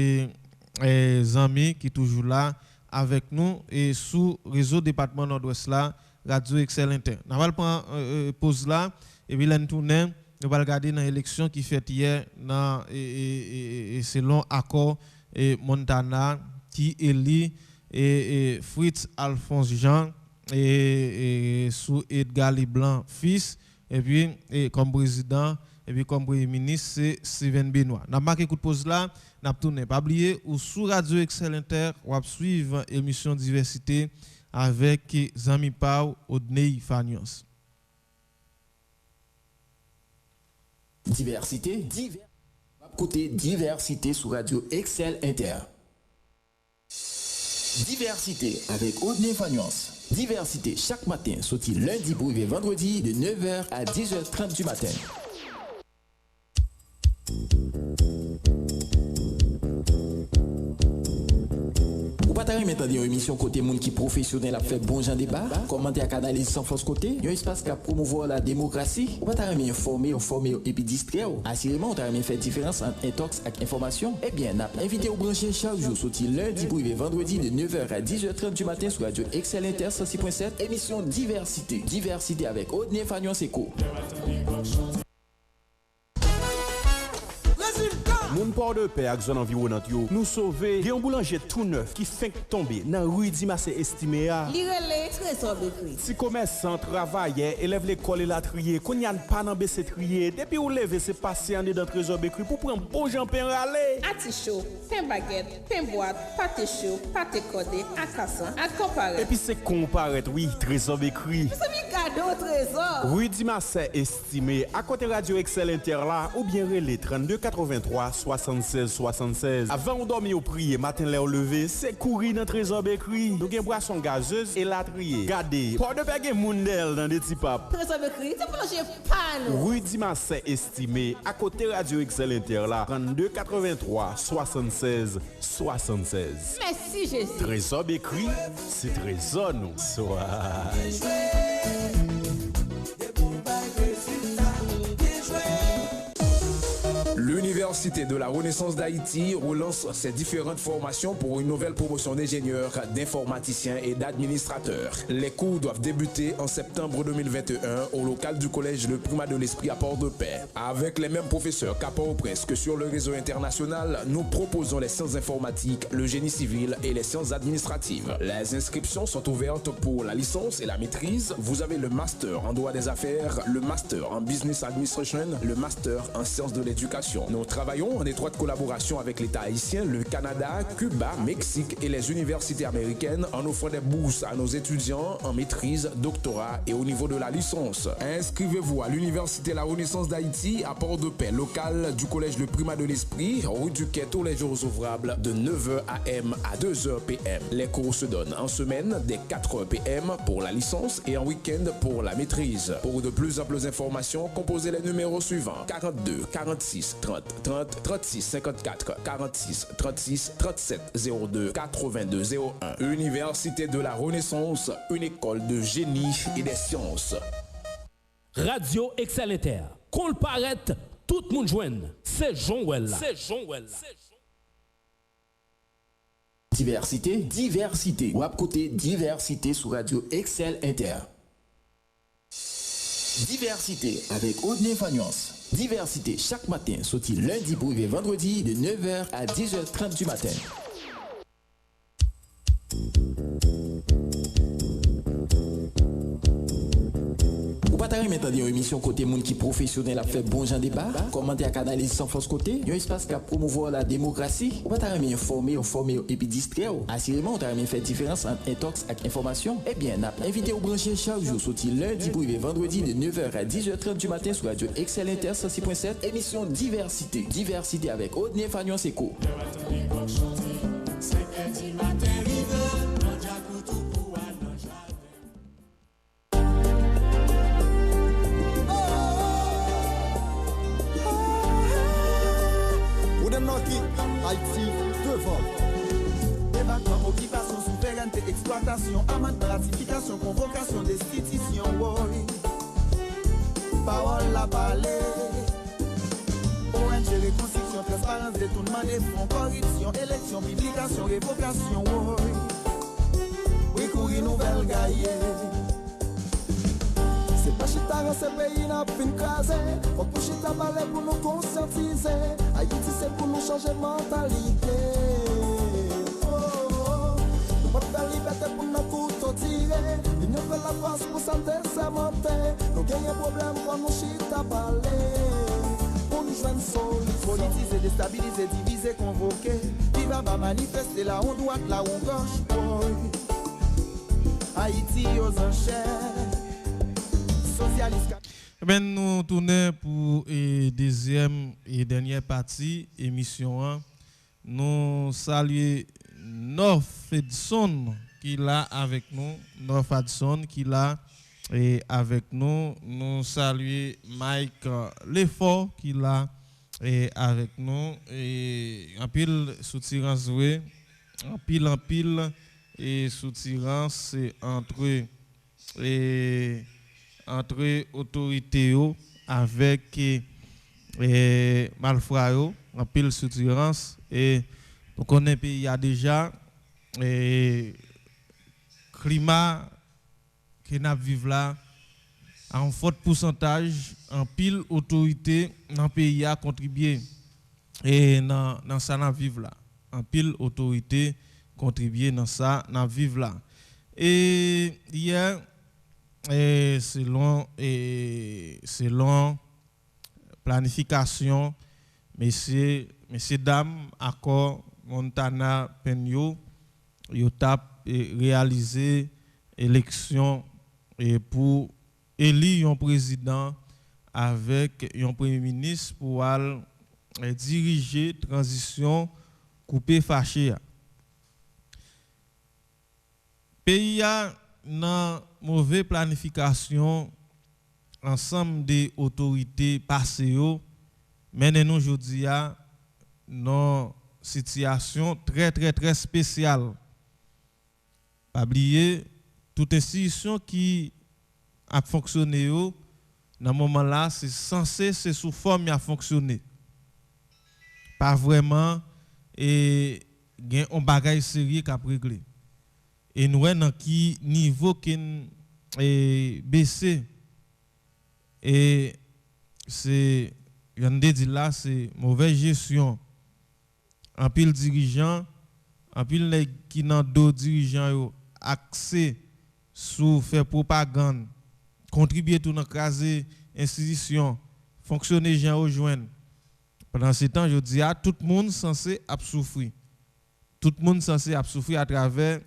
amis qui toujours là avec nous et sous réseau département Nord-Ouest là Radio Excel Inter. Nous allons prendre pause là et puis là nous allons regarder dans l'élection qui fait hier dans selon accord Montana qui élit Fritz Alphonse Jean et sous Edgar Leblanc fils et puis comme président et puis comme premier ministre c'est Steven Benoît. N'a marqué coup de pause là, n'a tourné pas oublier ou sous Radio Excel Inter ou suivre émission diversité avec Zami Pau Odnei Fagnos. Diversité, côté diversité sur Radio Excel Inter. Diversité avec Odnei Fagnos. Diversité chaque matin, sorti lundi pour vendredi de 9h à 10h30 du matin. Ou pas pas maintenant une émission côté monde qui professionnel a fait bon genre débat, commenter à analyse sans force côté, un espace qui promouvoir la démocratie, ou pas informer et puis distraire. Assurément, on t'a fait différence entre intox et information. Eh bien, n'a invité au brancher chaque jour, sorti lundi, privé, vendredi de 9h à 10h30 du matin sur Radio Excel Inter 106.7, émission Diversité. Diversité avec Odné Fagnon Seco. Moun port de paix ak zone environnante yo, nous sauver, gen boulanger tout neuf qui fait tomber dans rue Dimasse estimé a. Li rele trésor bekri. Si commerçant travaillait, élève l'école et la trier, qu'on y a pas nan baisser trier, depuis ou lever c'est passer en dedans trésor bekri pour prendre bon jan pain râler. Ati chaud, pain baguette, pain boîte, pâté chaud, pâté codé, akassan, ak comparé. Et puis c'est comparet, oui, trésor bekri. C'est mi cadeau trésor. Rue Dimasse estimé, à côté Radio Excel Inter là, ou bien relais 32 83 76 76. Avant ou dormir au prier, matin l'air levé, c'est courir dans trésor bekri. Nous gen boisson gazeuse et la trier. Gardez, port de paix gen moundel dans des petits papes. Trésor bekri, c'est plancher pan. Rue Dimasse estimé, à côté Radio Excel Inter là, 32 83 76 76. Merci Jésus. Trésor bekri, c'est trésor nous. Soit. L'Université de la Renaissance d'Haïti relance ses différentes formations pour une nouvelle promotion d'ingénieurs, d'informaticiens et d'administrateurs. Les cours doivent débuter en septembre 2021 au local du collège Le Primat de l'Esprit à Port-de-Paix. Avec les mêmes professeurs qu'à Port-au-Prince que sur le réseau international, nous proposons les sciences informatiques, le génie civil et les sciences administratives. Les inscriptions sont ouvertes pour la licence et la maîtrise. Vous avez le master en droit des affaires, le master en business administration, le master en sciences de l'éducation. Nous travaillons en étroite collaboration avec l'État haïtien, le Canada, Cuba, Mexique et les universités américaines en offrant des bourses à nos étudiants en maîtrise, doctorat et au niveau de la licence. Inscrivez-vous à l'Université La Renaissance d'Haïti à Port-de-Paix, local du collège Le Primat de l'Esprit, rue du Quai, tous les jours ouvrables de 9h AM à 2h PM. Les cours se donnent en semaine dès 4h PM pour la licence et en week-end pour la maîtrise. Pour de plus amples informations, composez les numéros suivants: 42 46 30 30 36 54 46 36 37 02 82 01. Université de la Renaissance, une école de génie et des sciences. Radio Excel Inter. Qu'on le paraît, tout le monde joigne. C'est Jean-Well. Diversité. Ou à côté diversité sur Radio Excel Inter. Diversité avec Odné Fagnon. Diversité chaque matin, sorti lundi pour vendredi de 9h à 10h30 du matin. Ou pas t'arrêter maintenant une émission côté monde qui professionnel a fait bon genre débat, commenter à analyse sans force côté, un espace qui promouvoir la démocratie, ou pas t'arrêter informer et puis distraire. Assurément, on t'a fait différence entre intox et information. Eh bien, n'a invité au brancher chaque jour, sorti lundi pour vendredi de 9h à 10h30 du matin sur Radio Excel Inter 106.7, émission Diversité. Diversité avec Odné Fagnon Seco. Haïti devant. Débattement, occupation, souveraineté, exploitation, amende, ratification, convocation, destitution, oui. Parole la balai. ONG, reconstruction, transparence, détournement des fonds, corruption, élection, publication, révocation, oui. Oui, courir nouvelle gaillée. C'est pas chita dans ce pays n'a fin crasé. Faut que chita balai pour nous conscientiser. Haïti c'est pour nous changer mentalité. Nous pas de liberté pour nous couteaux tirer. L'union fait la France pour s'en désamenter. Nous gagnons problème pour nous chita balai. Pour nous joindre solide. Politiser, déstabiliser, diviser, convoquer. Qui va manifester là on droite, là on gauche. Haïti aux enchères. Ben, nous tournons pour deuxième et dernière partie émission. Nous saluons North Edson qui est là avec nous. North Edson qui est là avec nous. Nous saluons Mike Lefort qui est là avec nous. Et en pile soutirance en pile et soutirance entre autorités avec malfrats en pile soutirance et donc on est pays a déjà climat que nous vivons là en fort pourcentage en pile autorité dans le pays a contribué et dans ça n'a vivre là en pile autorité contribuer dans ça n'a vivre là et hier selon planification messieurs dames accord Montana Penyo yo tap réaliser élection et pour élire un président avec un premier ministre pour diriger transition coupé fâché. Pays a dans mauvaise planification ensemble des autorités passées mais nous aujourd'hui a dans situation très spéciale. Pas oublier toute institution qui a fonctionné dans ce moment là c'est censé c'est sous forme à fonctionner pas vraiment et gain on bagage sérieux qu'a régler et nous dans qui niveau qui est baissé et c'est j'en dit là c'est mauvaise gestion en pile dirigeant en pile qui dans d'autres dirigeants accès sous faire propagande contribuer tout dans craser institution fonctionner gens rejoindre pendant ce temps je dis à tout le monde censé souffrir tout le monde censé souffrir à travers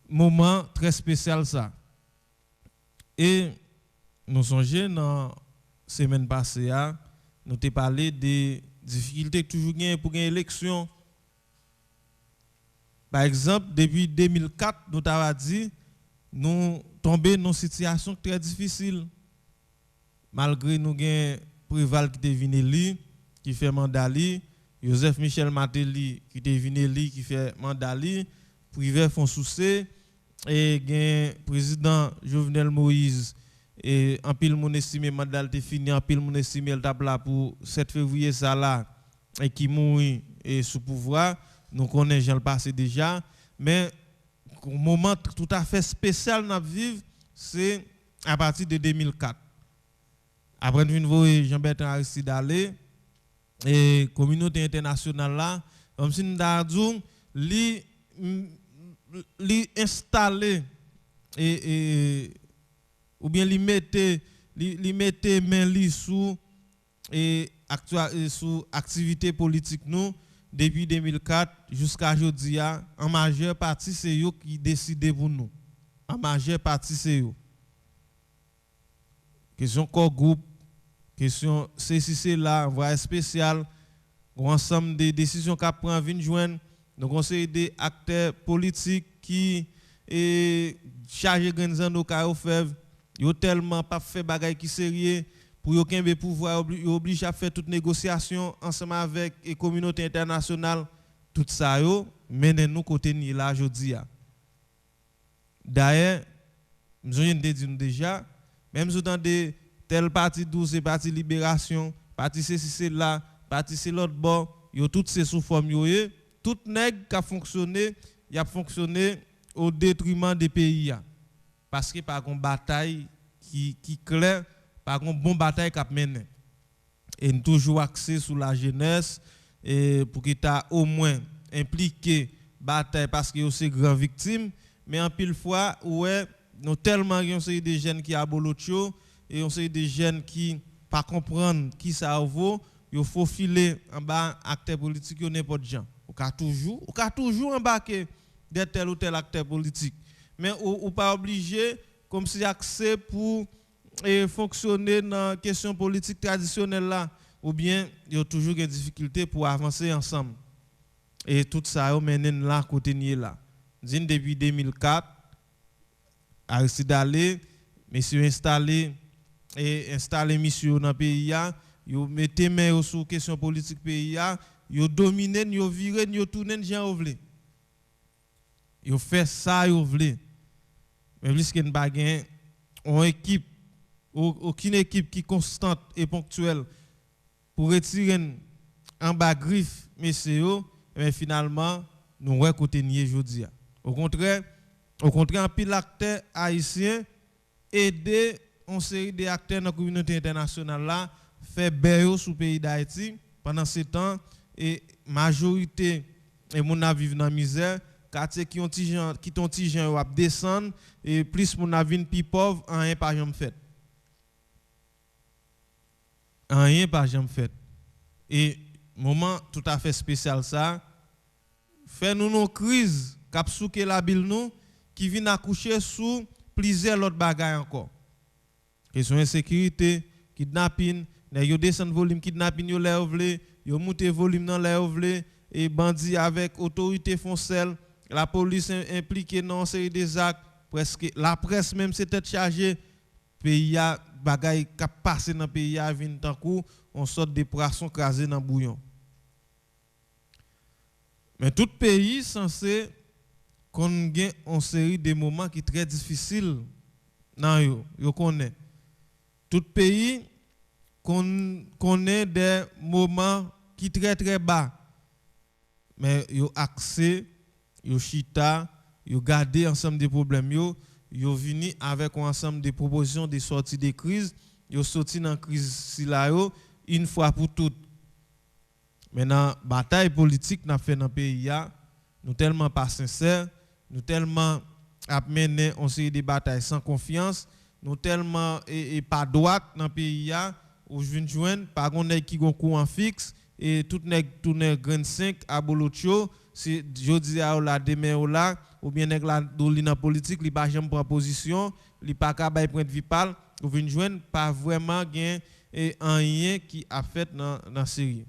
moment très spécial ça et nous songeons dans semaine passée nous t'ai parlé des difficultés toujours gain pour une élection. Par exemple, depuis 2004, nous avons dit nous tombons dans une situation très difficile. Malgré nous avons Préval qui est venu qui fait mandat, Joseph Michel Martelly qui est venu qui fait mandat, Privé Fonsoussé et le président Jovenel Moïse et en pile mon estimé mandat est fini, en pile mon estimé le table là pour 7 février ça là et qui mourit et sous pouvoir. Nous connaissons Jean le passé déjà, mais un moment tout à fait spécial nous vivons, c'est à partir de 2004. Après nous voyons Jean-Bertrand Aristide aller et communauté internationale là, comme si nous avons dit li installer et ou bien li mettait main li sous sous activité politique nous depuis 2004 jusqu'à aujourd'hui en majeure partie c'est eux qui décident pour nous en majeure partie c'est eux question corps groupe question c'est là voie spécial ensemble des décisions qu'a prend vinn joindre le conseil des acteurs politiques qui est chargé organiser nos cas fèvre yo tellement pas fait bagaille qui sérieux pour yo kembe pouvoir obligé à faire toute négociation ensemble avec la communauté internationale tout ça yo mène nous côté ni là jodi a d'ailleurs nous avons dit déjà même si dans des tel parti 12 et parti libération parti c'est là parti c'est l'autre bord yo toutes ces sous forme yo tout nèg qui a fonctionné il a fonctionné au détriment des pays parce que par une bataille qui claire par une bonne bataille qu'a mené et toujours axé sur la jeunesse et pour qu'il t'a au moins impliqué bataille parce que c'est grand victime mais en pile fois ouais nous tellement on c'est des jeunes qui a bolotcho et on c'est des jeunes qui pas comprendre qui ça vaut il faut filer en bas acteur politique n'importe gens ou toujours embarquer de tel ou tel acteur politique mais ou pas obligé comme si accès pour fonctionner dans question politique traditionnelle là ou bien il y a toujours des difficultés pour avancer ensemble et tout ça mène là côté ni là depuis 2004 Aristide Allé monsieur installé mission dans le pays yo mettez main sur question politique pays a, yo dominer, yo virer, yo tourner gens vle. Yo fait ça yo vle. Mais plus qu'une bagarre, on équipe aucune équipe qui constante et ponctuelle pour retirer en bas griffe messieurs, mais finalement nous ouais côté nier jodi. Au contraire en pile acteur haïtien aider on série des acteurs dans la communauté internationale là fait bail sous pays d'Haïti pendant ce temps et majorité et moun a vivre dans misère quartier qui ont ti gens a descendre et plus moun a vinn pi pauvre rien pas jamais fait. Rien pas jamais fait. Et moment tout à fait spécial ça fait nous nos crise cap souké la bil nous qui vient accoucher sous plusieurs autres bagages encore. Question insécurité, kidnapping, yo descend volume kidnapping yo lè vle, yo monte volume dans lè vle et bandit avec autorité foncelle, la police impliquée dans série des actes, presque la presse même c'était chargé pays a bagay qui passé dans pays a vinn tant coup on sort des poissons crasés dans bouillon. Mais tout pays censé qu'on gagne en série de moments qui très difficiles nan yo connaît. Tout pays connaît des moments qui très bas. Mais yo accès, yo chita, yo garder ensemble des problèmes yo vini avec un ensemble de propositions de sortie de crise, yo sorti dans crise si là une fois pour toutes. Maintenant bataille politique n'a fait dans pays nous tellement pas sincères, nous tellement mené on série de batailles sans confiance, nous tellement et pas droite dans pays où je viens joindre pas gon nèg qui gon courant fixe et tout nèg tourner grand 5 à bolotio c'est jodi a la demain ou là ou bien nèg la doli dans politique li pas jamais prend position li pas ka bay point de vue parle ou vinn joindre pas vraiment gain et rien qui a fait dans série.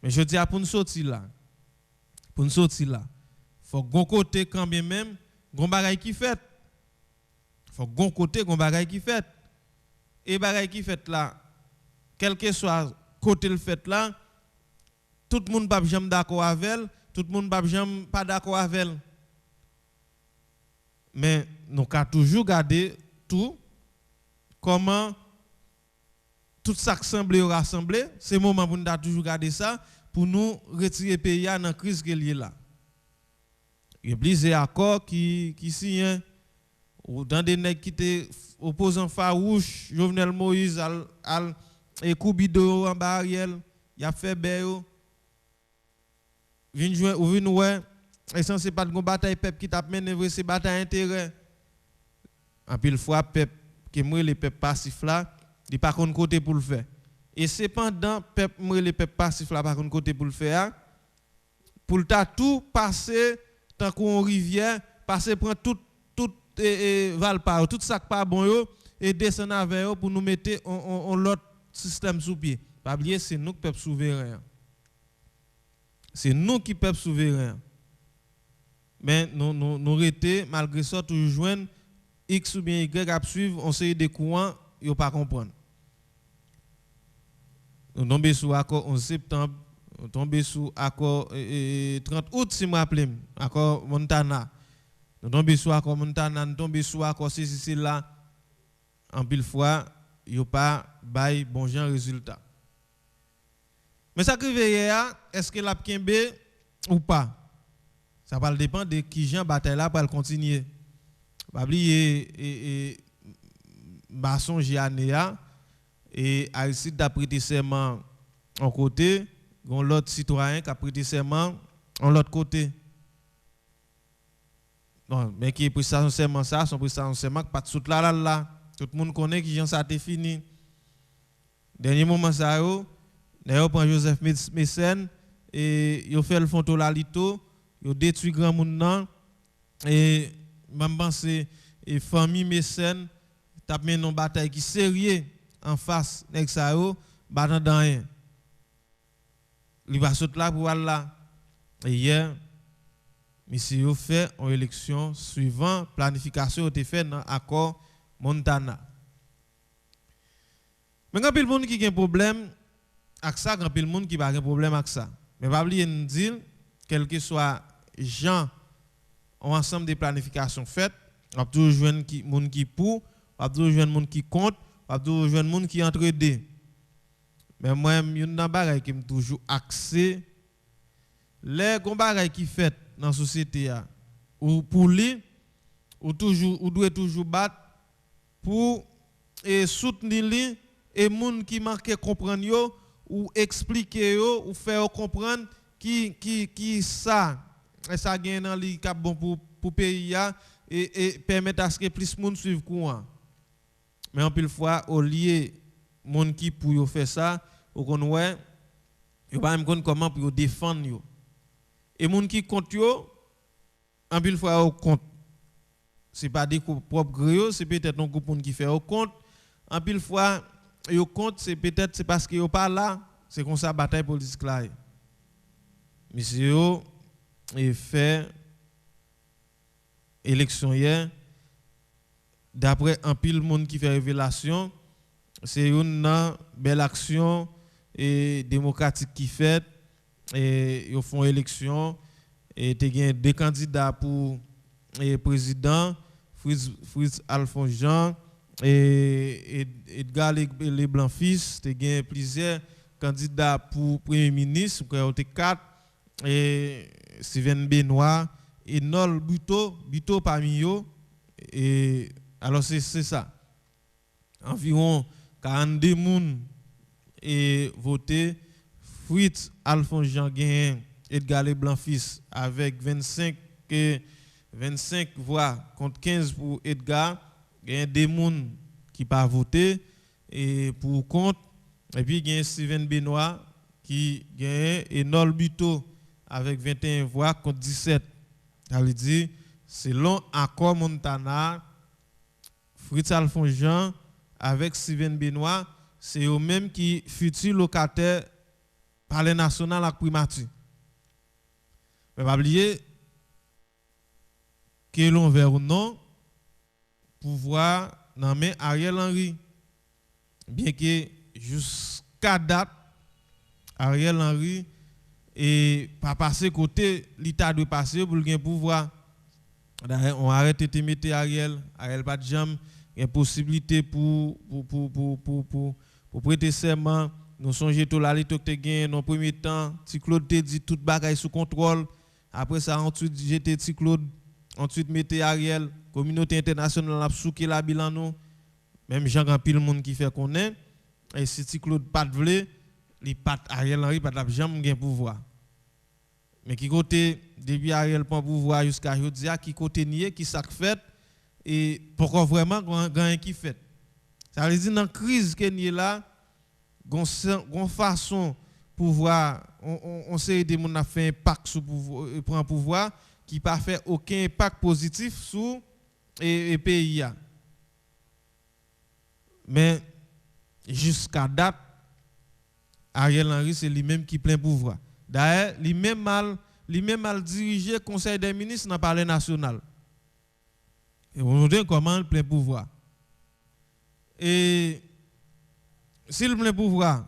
Mais je dis pour nous sortir là faut gon côté quand bien même gon bagay qui fait faut gon côté gon bagay qui fait et bagay qui fait là quel que soit côté le fait là tout le monde pas jamais d'accord avec elle, tout le monde pas jamais pas d'accord avec elle. Mais nous avons toujours gardé tout comment tout ça semble rassembler, c'est moment pour nous toujours garder ça pour nous retirer le pays dans la crise qui est liée là. Il y a plusieurs accords qui signent ou dans des nègres qui étaient opposants farouches, Jovenel Moïse et Koubido en Ariel, il a fait béo. Vin jouer ou vin ouais, et sans c'est pas de bataille peuple qui t'a mené c'est bataille intérêt. En pile fois peuple qui moi les peuple passif là, il pas contre côté pour le faire. Et cependant peuple moi les peuple passif là pas contre côté pour le faire. Pour le tout passer tant qu'on rivière, passer prend tout Valpar, tout ça pas bon yo et descendre avec eux pour nous mettre on l'autre système sous pied. Pas oublier c'est nous peuple souverain. C'est nous qui peuple souverain. Mais nous rester malgré ça toujours joindre X ou bien Y à suivre on série de courants yo pas comprendre. Nous tombé sous accord 11 septembre, nous tombé sous accord 30 août si me rappelle, accord Montana. Nous tombé sous accord Montana, nous tombé sous accord c'est là en pile fois yo pas bail bon genre résultat. Mais ça qui veille est-ce que la kembe ou pas? Ça va dépendre de qui Jean bataille là pour continuer. Pas oublier Basson Gianea et Aristide a prêté serment en côté, gon l'autre citoyen qui a prêté serment en l'autre côté. Non, mais qui est prestation serment ça, son prestation serment pas tout là. Tout le monde connaît qui Jean ça a fini. Dernier moment ça yo d'ailleurs, prend Joseph Mécène et il fait le fonto la lito, il détruit grand monde et même penser et famille Mécène t'a mené une bataille qui sérieux en face nèg ça yo, battant dans rien. Il va sauter là pour là. Et hier monsieur fait une élection suivant planification été fait dans accord Montana. Mais quand il monde qui a un problème avec ça grand pile monde qui pas un problème avec ça. Mais pas oublier de dire quel que soit gens ont ensemble de planifications faites, on va toujours joindre monde qui pour, on va toujours joindre monde qui compte, on va toujours joindre monde qui entraide. Mais moi une dans bagaille qui me toujours axé les bagaille qui fait dans la société ou pour lui ou doit toujours battre pour soutenir lui et monde qui manque comprendre yo ou expliquer yo ou faire comprendre qui ça et ça gagne dans li cap bon pour pays et permettre à ce que plus monde suive courant. Mais en pile fois au lieu monde qui pour yo faire ça ou qu'on ouais yo pas même comment pour défendre yo. Et monde qui compte yo en pile fois au compte c'est pas des propres gré, c'est peut-être un groupe qui fait au compte. En pile fois yo compte c'est peut-être c'est parce que yo pas là, c'est comme ça bataille politique là. Monsieur yo fait élection hier d'après un pile monde qui fait révélation, c'est une belle action et démocratique qui fait et ils font élection et tu as deux candidats pour président Fritz Alphonse Jean et Edgar les Blanc-Fils, tu as plusieurs candidats pour premier ministre, tu as 4 et Steven Benoît et Nol Buto parmi eux. Et alors c'est ça. Environ 42 personnes et voté. Fritz Alphonse Jean Gagné, Edgar les Blanc-Fils avec 25 voix contre 15 pour Edgar. Il y a des gens qui pas voté et pour contre. Et puis il y a Steven Benoît qui gagne et Nol Buto avec 21 voix contre 17. Ça veut dire, selon accord Montana, Fritz Alphonse Jean avec Steven Benoît, c'est eux-mêmes qui futur locataire Palais national à primature. Mais pas oublier que l'on verra ou non pouvoir nommer Ariel Henry. Bien que jusqu'à date, Ariel Henry et pas passer côté l'État doit passer pour le pouvoir. On arrête de mettre Ariel pas de jambe, il y a possibilité pour prêter serment. Nous songeons tout la liste que tu dans le premier temps, Ti Claude te dit toute bagaille sous contrôle. Après ça ensuite j'étais Ti Claude, ensuite mettez Ariel, communauté internationale a souké la bilan nous. Même Jean grand pile monde qui fait connaître et si Ti Claude pas de vle, li pas Ariel Henry pas de jambe gain pouvoir. Mais qui côté depuis Ariel prend pouvoir jusqu'à aujourd'hui qui côté nié qui ça fait et pourquoi vraiment gain qui fait. Ça veut dire dans crise que nié là gon façon pouvoir on sait des monde a fait impact sur pouvoir prend pouvoir qui pas fait aucun impact positif sur et pays. Mais jusqu'à date Ariel Henry c'est lui-même qui plein pouvoir. D'ailleurs, lui-même mal dirigé le Conseil des ministres dans le Palais national. Et on dit comment il plein pouvoir. Et s'il plein pouvoir,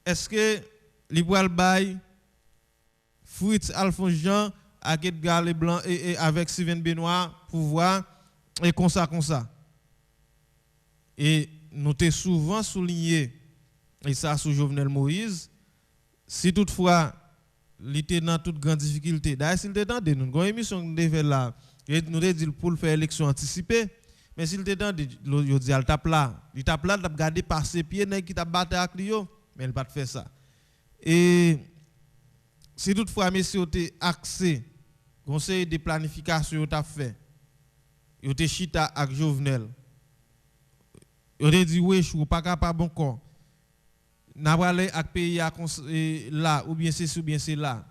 est-ce que Libral Bay, Fritz Alphonse Jean, avec Edgar Leblanc et avec Steven Benoît, pouvoir, et comme ça. Et nous avons souvent souligné, et ça sous Jovenel Moïse, si toutefois, il était dans toute grande difficulté. D'ailleurs, s'il était dans nous avons une émission que nous devons là, nous avons dit pour faire élection anticipée, mais s'il était dans il dit, il tape là, il garder par ses pieds, qui t'a battu avec lui, mais il n'a pas fait ça. Et si toutefois, monsieur, était axé, conseil de planification, il a fait, il était chita avec Jovenel, il a dit, oui, je ne suis pas capable encore. N'a pas aller avec pays là ou bien c'est ou bien c'est là.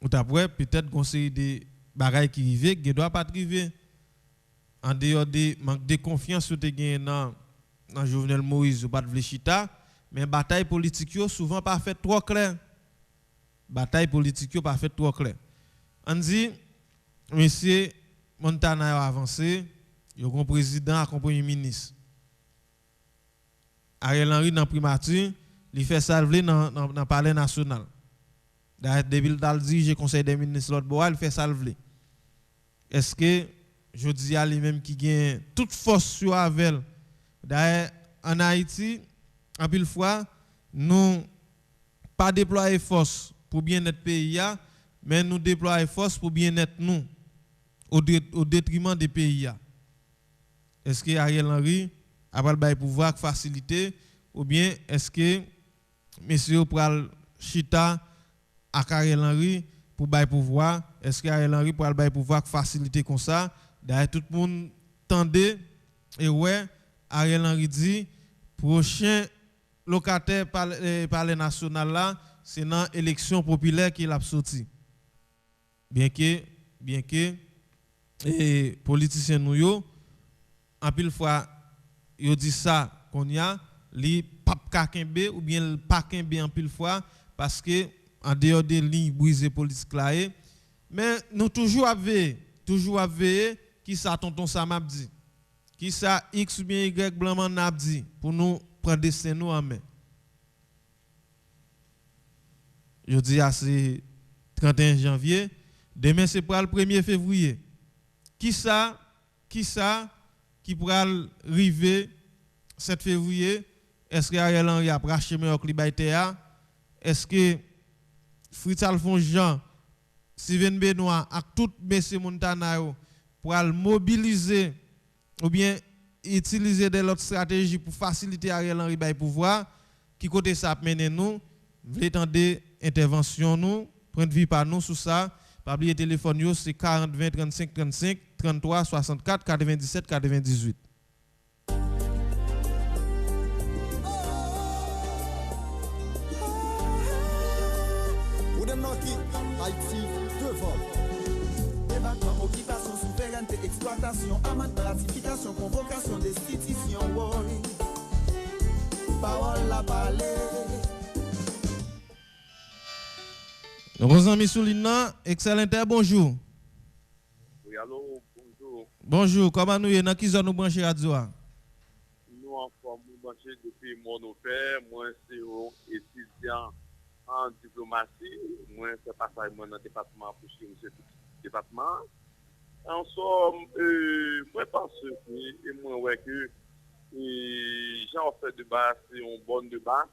Ou après peut-être conseiller des bagailles qui arrivent qui doit pas arriver en dehors de manque de confiance que tu gagné dans Jovenel Moïse ou pas de chita, mais bataille politique yo souvent pas fait trop clair. Bataille politique yo pas fait trop clair. On dit monsieur Montana a avancé, yo un président et un premier ministre. Ariel Henry dans primature, il fait salver dans le palais national. D'ailleurs, depuis le dit, conseil des ministres l'autre bois, il fait salver. Est-ce que je dis à lui-même qui gagne toute force sur Avel? D'ailleurs, en Haïti, en pile fois, nous pas déployer force pour bien-être pays, mais nous déployer force pour bien-être nous, au détriment des pays. Est-ce que Ariel Henry a pas le pouvoir faciliter, ou bien est-ce que monsieur pral chita à Ariel Henry pour le pouvoir? Est-ce que Ariel Henry pour le pouvoir faciliter comme ça? D'ailleurs, tout le monde tendait, et ouais, Ariel Henry dit, prochain locataire palais national là, c'est dans l'élection populaire qu'il a sorti. Bien que les politiciens nous yo, en pile fois, yo dit ça qu'on y a, li pap kakembe ou bien le pas kembe en pile fois parce que en dehors des lignes brisées politiques là, mais nous toujours veiller qui ça tonton Sam a dit, qui ça X ou bien Y blanc n'a dit pour nous prendre destin nous en main. Je dis à c'est 31 janvier, demain c'est pour le 1er février. Qui ça qui pourra arriver 7 février? Est-ce que Ariel Henry a racheté meilleur Klibaïtea? Est-ce que Fritz Alphonse Jean, Steven Benoît et tout M. Montana pour mobiliser ou bien utiliser des autres stratégies pour faciliter Ariel Henry by pouvoir? Qui côté ça mener nous? Vous attendez intervention nous, prendre vie par nous sur ça. Pas oublier téléphone yo c'est 40 20 35 35 33 64 97 98. Débattement, occupation, souveraineté, exploitation, amende, ratification, convocation, destitution, parole la parler. Nos amis Soulina, excellent, bonjour. Oui, allô, bonjour. Bonjour, comment nous y est dans qui zone nous brancher radio? Nous en forme branché depuis mon père, moi c'est un étudiant en diplomatie, moi c'est passage dans le département pour chez ce département. En somme, moi pense que moi ouais que j'en fait débat, c'est un bon débat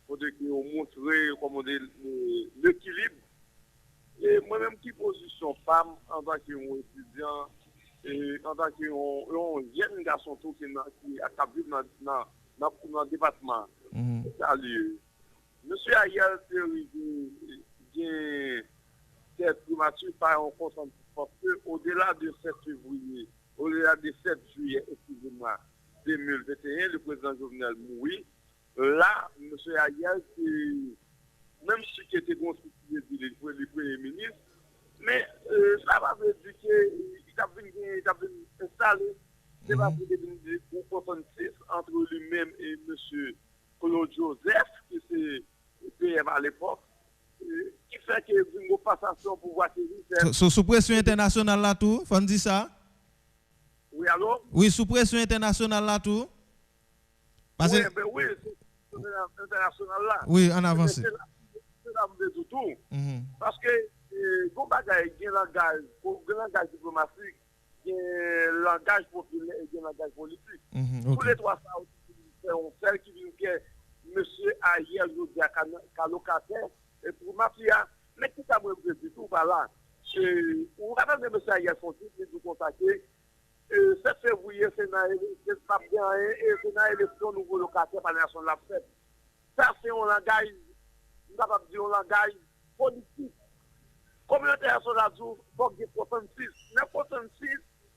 pour que on montre comment l'équilibre. Et moi-même qui position femme en tant qu'étudiant et en tant qu'un jeune garçon tout qui a vécu dans le département. Salut. Monsieur Ayel cette primature par un consensus parce que au-delà de 7 février, au-delà de 7 juillet, excusez-moi, 2021, le président Jovenel Moui, là, monsieur Ayel, même si qui était constitué le Premier ministre, mais ça va veut dire qu'il a installé c'est pas pour 66 entre lui-même et M. Claude Joseph, qui c'est PM à l'époque, qui fait qu'il y a une passation pour voir sous pression internationale là tout, faut dire ça? Oui, allô? Oui, sous pression internationale là tout. Parce oui, ben oui, international là. Oui, en avance. Parce que bon bagage, il y a un langage diplomatique, il y a un langage populaire et il y a un langage politique. Tous les trois, on fait qui vient que M. Ayel Jodia locataire et pour mafia, mais qui ça me dit tout par là. On rappelle que M. Ayel son titre, il nous contacter. 7 février, c'est pas bien, et c'est une élection nouveau locataire par la nation de la fête. Ça, c'est un langage, nous avons dit un langage politique. Communauté nationale dit, il faut que 66. Mais 66,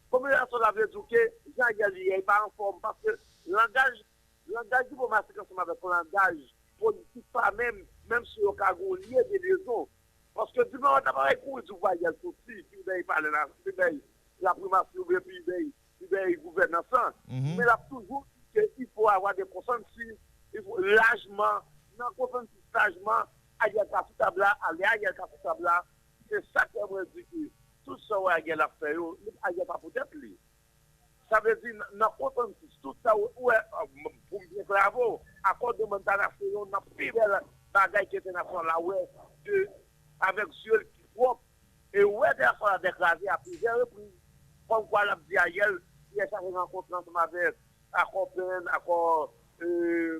communauté nationale veut dire que Jean-Yel n'est pas en forme parce que langage diplomatique ensemble avec le langage politique, pas même si on a lié des raisons. Parce que du moment où on a écouté, tu vois, il y a le souci, puis il parle la primature, puis il gouverne ensemble. Mais là, toujours, il faut avoir des consensus, il faut largement, non consensus largement, c'est ça que moi dis que tout ça, il y a l'affaire, il n'y a pas peut-être lui. Ça veut dire, non consensus, tout ça, pour bien bravo, accord de Montana, c'est une plus belle bagaille qui était dans la ouest avec ciel qui propre. Et ouais, d'accord, a déclaré à plusieurs reprises, comme quoi l'a dit ailleurs, il y a une rencontre ensemble avec accord Pen, accord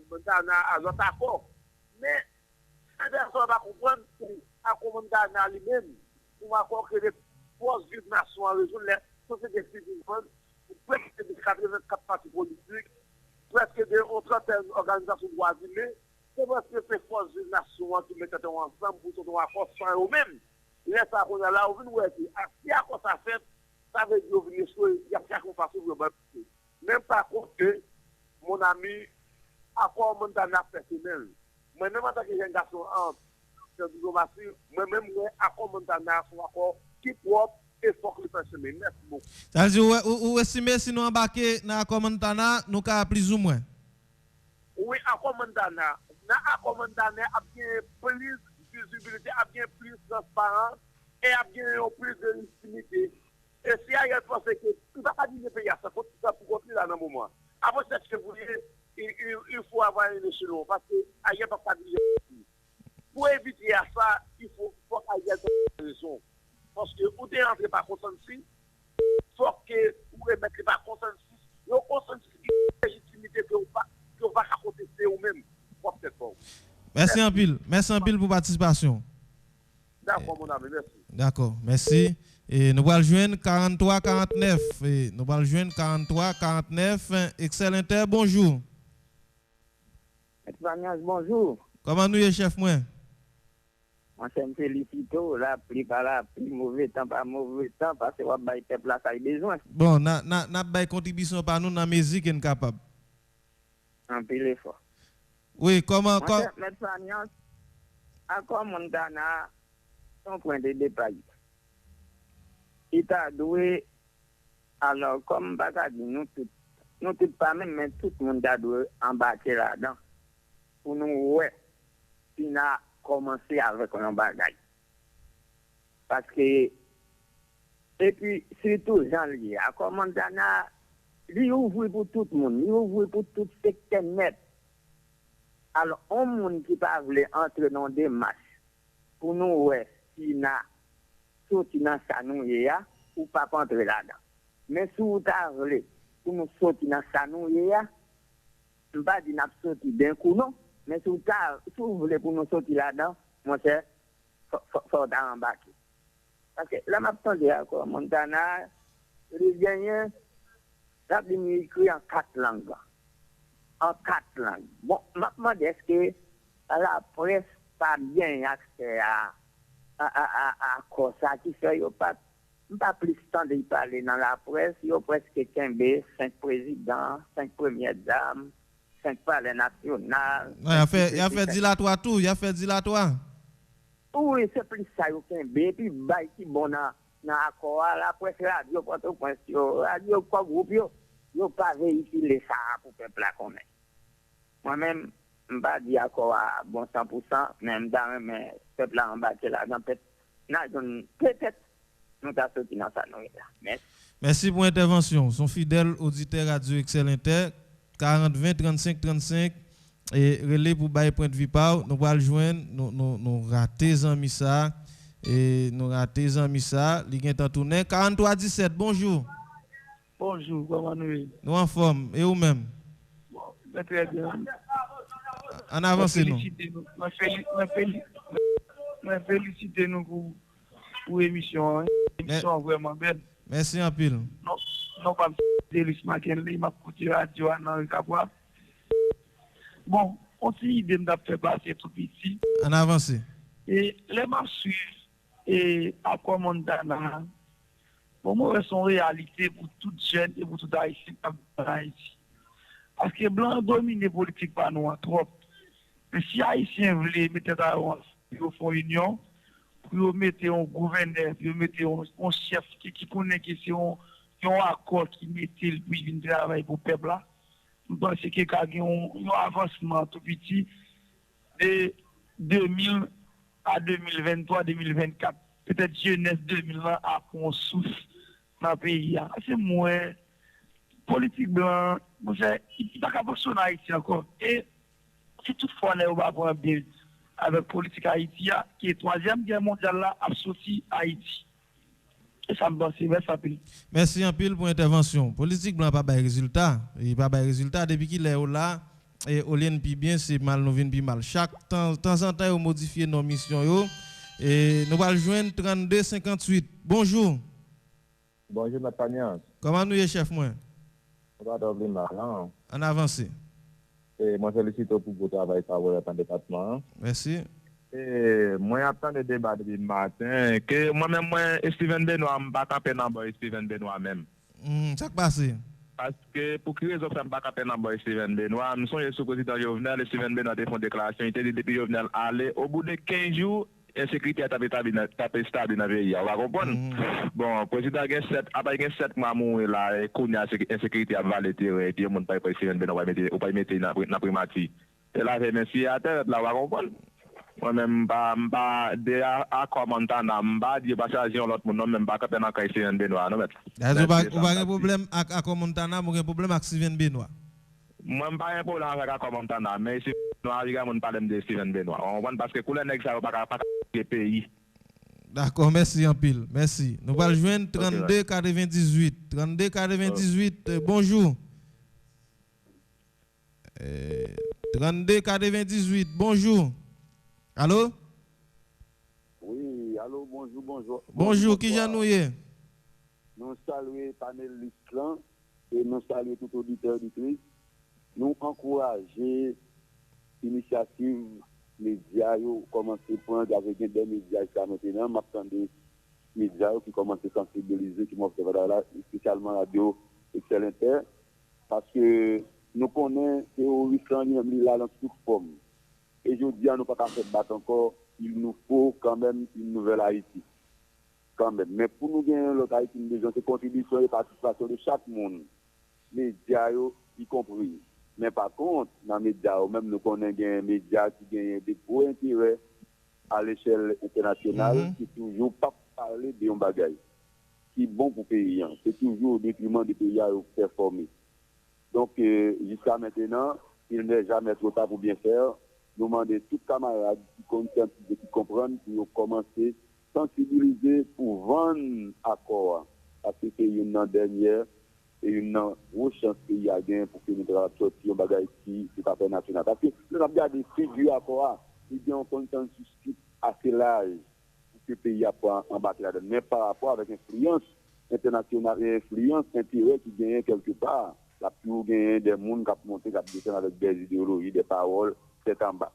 Montana, à l'autre accord. Mais, ça ne va comprendre que l'accord Montana lui-même, pour accord que les forces vives nations en région, les sociétés civiles, presque de 84 partis politiques, presque de 30 organisations de droits humains, c'est parce que ces forces vives nations qui mettent ensemble pour ton accord sans eux-mêmes. Laisse ça qu'on a là, on veut dire, si à quoi ça fait, ça veut dire qu'il y a quelque chose qui va se même par contre que mon ami, accord Montana personnel, moi-même en tant que jeune garçon en diplomatie, moi-même, accord Montana, son accord qui propre et fort le personnel. Merci beaucoup. Ça veut dire, ou estimez si nous embarquons dans l'accord Montana, nous avons plus ou moins? Oui, accord Montana. Dans l'accord Montana, il y a bien plus visibilité, a bien plus transparence et a bien plus de légitimité. Et si il y a pense que il ne va pas dire le pays, ça faut ça pour continuer dans le moment. Avant cette que vous voulez, il faut avoir une échelon parce que il n'y a pas de dire. Pour éviter ça, il faut qu'il y ait des raisons. Parce que vous ne rentrez pas consensus, il faut que vous ne mettez pas consensus. Le consensus qui est légitimité que vous ne pouvez pas contester vous-même. Merci en pile. Merci en pile pour la participation. D'accord, mon ami, merci. D'accord, merci. Et nous allons joindre 43-49. Et nous allons joindre 43-49. Excellent, bonjour. Bonjour. Comment nous y est, chef, moi? Moi, je me félicite, la pluie par la pluie, mauvais temps par mauvais temps, parce que on va peuple là, ça a besoin. Bon, n'a pas contribution par nous dans la musique qui est capable. Un peu l'effort. Oui, comment. Mettre Fanias, accord Montana, son point de départ. Il a doué, alors, comme Bagadi, nous tous pas même, mais tout le monde a doué embarquer là-dedans. Pour nous, ouais, il a commencé avec un bagage. Parce que, et puis, surtout, Jean-Lié, accord Montana, il ouvre pour tout le monde, il ouvre pour tout secteur net. Alors, un monde qui parle entrer dans des matchs, pour nous, ouais, s'il n'a sorti dans sa nouille, ou pas entrer là-dedans. Mais si vous parlez, pour nous sortir dans sa nouille, je ne vais pas dire qu'on sorti d'un coup, non. Mais si vous voulez pour nous sortir là-dedans, mon cher, il faut embarquer. Parce que là, je me d'accord, Montana, il gagne, là, il écrit en 4 langues. En 4 langues. Bon, maintenant, est-ce que la presse pas bien accès à ça qui fait pas plus de temps de parler dans la presse, il y a presque 5 présidents, 5 premières dames, 5 palais nationaux. Il a fait dilatoire tout, il a fait dilatoire. Oui, c'est plus ça, et puis bail qui bon dans l'accord, la presse radio, radio, quoi, groupe, yo pas véhiculer ça pour le peuple à connaître. Moi-même, je ne vais pas dire encore à bon 100%, même dans le peuple en bas là, peut-être nous avons sorti dans ça. Merci pour l'intervention. Son fidèle auditeur Radio Excellenter, 40 20 35 35, et relais pour bailler point de vue par. Nous allons joindre, nous rater Zami ça, et nous rater Zami ça, il est en tournée. 43 17, bonjour. Bonjour, comment nous? Nous en forme, et vous-même? Bon, très bien. En avance, nous. Je félicite nous pour l'émission. L'émission vraiment belle. Merci en pile. Non, pas Delis McKinley, ma petite radio dans le Capois. Bon, on s'est idée de faire passer tout petit. En avance. Et les marches et accord Montana. Pour moi, c'est une réalité pour toute jeune et pour tout Haïtien en Haïti. Parce que blanc domine les politiques par nous trop. Mais si Haïtiens voulaient mettre en union, pour mettre un gouverneur, pour mettre un chef qui connaît que c'est un accord qui mettait le travail pour le peuple là, je pense qu'il y a un avancement tout petit de 2000 à 2023, 2024. Peut-être jeunesse 2020 a un souffle dans le pays. C'est moins politique blanc, il n'y a pas de fonctionner en Haïti encore. Et si toutefois on va avoir un bien avec politique Haïti, qui est troisième guerre mondiale là, a sorti Haïti. Et ça me pense, merci un peu. Merci un peu pour l'intervention. Politique blanc pas de résultat. Il pas de résultat depuis qu'il est là. Et au lieu de bien, c'est mal, nous venons mal. Chaque temps en temps, on modifie nos missions. Et nous allons joindre 32-58. Bonjour. Bonjour, Nathaniel. Comment nous y chef, moi? On va dormir mal. En avancé. Et moi, félicite pour votre travail favorable dans le département. Merci. Et moi, j'attends le débat depuis le matin. Que moi-même, Steven Benoît, je ne suis pas capable de Steven Benoît même. Ça passe. Parce que pour quelle raison je ne suis pas capable de Steven Benoît? Nous sommes sous le président Jovenel, Steven Benoît a fait une déclaration. Il a dit depuis Jovenel aller. Au bout de 15 jours, l'insécurité a tapé stable dans le pays. On va comprendre. Bon, le président a 7 mois là, et l'insécurité a valé le terrain. Et puis, on ne peut pas Steven Benoît ou pas mettre dans la primatie. Et là, merci à terre, là, on va comprendre. Moi-même, de accord Montana, je ne pas charger l'autre monde, même pas capable de Steven Benoît. Vous avez un problème avec accord Montana, vous avez un problème avec Steven Benoît? Moi, je n'ai pas un problème avec accord Montana, mais si nous arrivons à parler de Steven Benoît, on va parce que les nègres ne sont pas le pays. D'accord, merci en pile. Merci. Nous allons joindre 32-98. 32-98, bonjour. 32-98, bonjour. Allô? Oui, allô, bonjour. Bonjour, qui j'en est? Nous saluons panélistes et nous saluons tout auditeur auditrice. Nous encourageons l'initiative médias, commencer à prendre avec des médias jusqu'à maintenant. M'attends des médias qui commencent à sensibiliser, qui m'offrent là, spécialement Radio Excellentaire, parce que nous connaissons terroristes là dans toute forme. Et je dis à nous pas qu'à faire battre encore, il nous faut quand même une nouvelle Haïti. Quand même. Mais pour nous gagner l'autre Haïti, nous devons cette contribution et participation de chaque monde, médias y compris. Mais par contre, dans les médias, même nous connaissons des médias qui gagnent des gros intérêts à l'échelle internationale, qui toujours pas parler de un bagage qui est bon pour le pays. C'est toujours au détriment des pays à performer. Donc, jusqu'à maintenant, il n'est jamais trop tard pour bien faire. Nous demandons tous les camarades qui comprennent pour commencer à sensibiliser pour vendre accord. Parce que c'est une dernière et une grosse chance qu'il y a pour que nous sortions un bagage qui est pas national. Parce que nous avons bien des figures accord, il y a un consensus assez large pour que le pays en bas là-dedans. Mais par rapport avec l'influence internationale et l'influence intérieure qui gagne quelque part, la plus gagne des mondes qui ont monté, qui ont descendu avec des idéologies, des paroles, c'est en bas.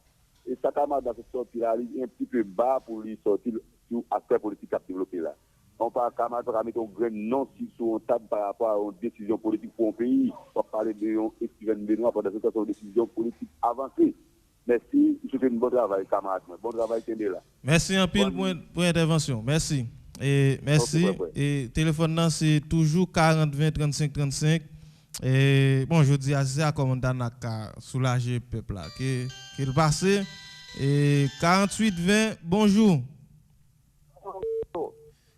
Et ça camarade dans cette sortie-là, il est un petit peu bas pour lui sortir sur l'aspect politique à développer là. On parle camarade pour mettre un grain non sur une table par rapport à une décision politique pour un pays. On parler de Steven Benoît pour des décisions politiques avancées. Merci, je fais un bon travail, camarade. Bon travail, là. Merci un pile pour l'intervention. Merci. Et merci. Et téléphone, c'est toujours 40 20 35 35. Et bon, je dis à ça comme on a soulager le peuple là. Qu'il passe. Et 48 20, bonjour.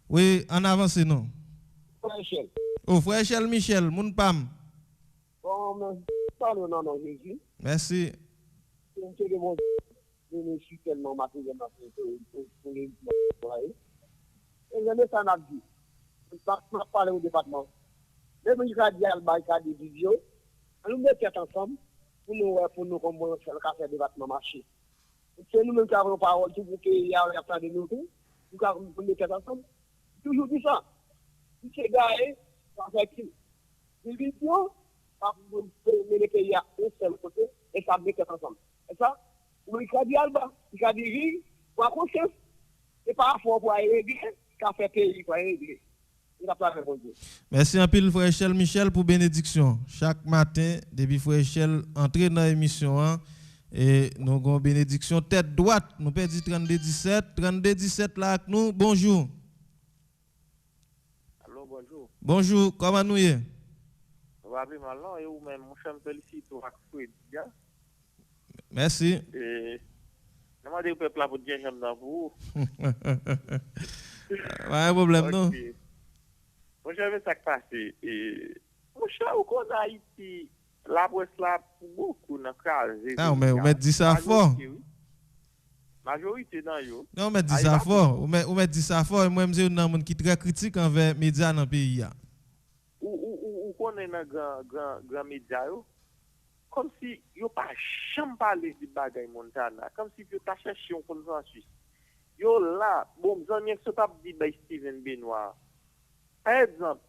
Oui, en avance, non? Frère Michel. Oh, frère Michel, mon pam. Bon, parle au nom de Jésus. Merci. Je suis tellement matériel pour les employés. Et je ça n'a dit. Je ne parle au département. Même si je dis à le des vidéos, nous mettons ensemble pour nous comprendre le café département marché. C'est nous-mêmes qui avons parole pour qu'il y ait un plan de nous tous. Nous mettons ensemble. Toujours dit ça. Si c'est garé, ça fait qui? Les vidéos, ça met les pays à un seul côté et ça met ensemble. Et ça, vous il a dit Alba, il a dit Rire, pour la conscience, et par rapport pour aider, qu'a fait pays pour aider. Merci un peu, frère Michel, pour bénédiction. Chaque matin, depuis frère Michel entre dans l'émission, et nous avons bénédiction tête droite. Nous perdons 32-17. 32-17 là avec nous. Bonjour. Allô, bonjour. Bonjour, comment nous y est? Ça va bien mal, et vous-même, mon cher félicite au bien. Merci. Et je demande au peuple pour dire j'aime dans vous. Pas de problème, non? Moi, j'avais ça qui passe. Mon cher, au Haïti, la presse là, pour beaucoup, n'a crasé. Ah, mais dit ça fort. Majorité dans yo. Non, mais dit ça fort. Ou dit ça fort. Moi, je suis un monde qui est très critique envers les médias dans le pays. Ou connaît dans grand média yo. Comme si yo pas jamais parlé de bagay Montana. Comme si yo t'a cherché un consensus. Yo là, bon, j'en ai que ça dit by Steven Benoit. Par exemple,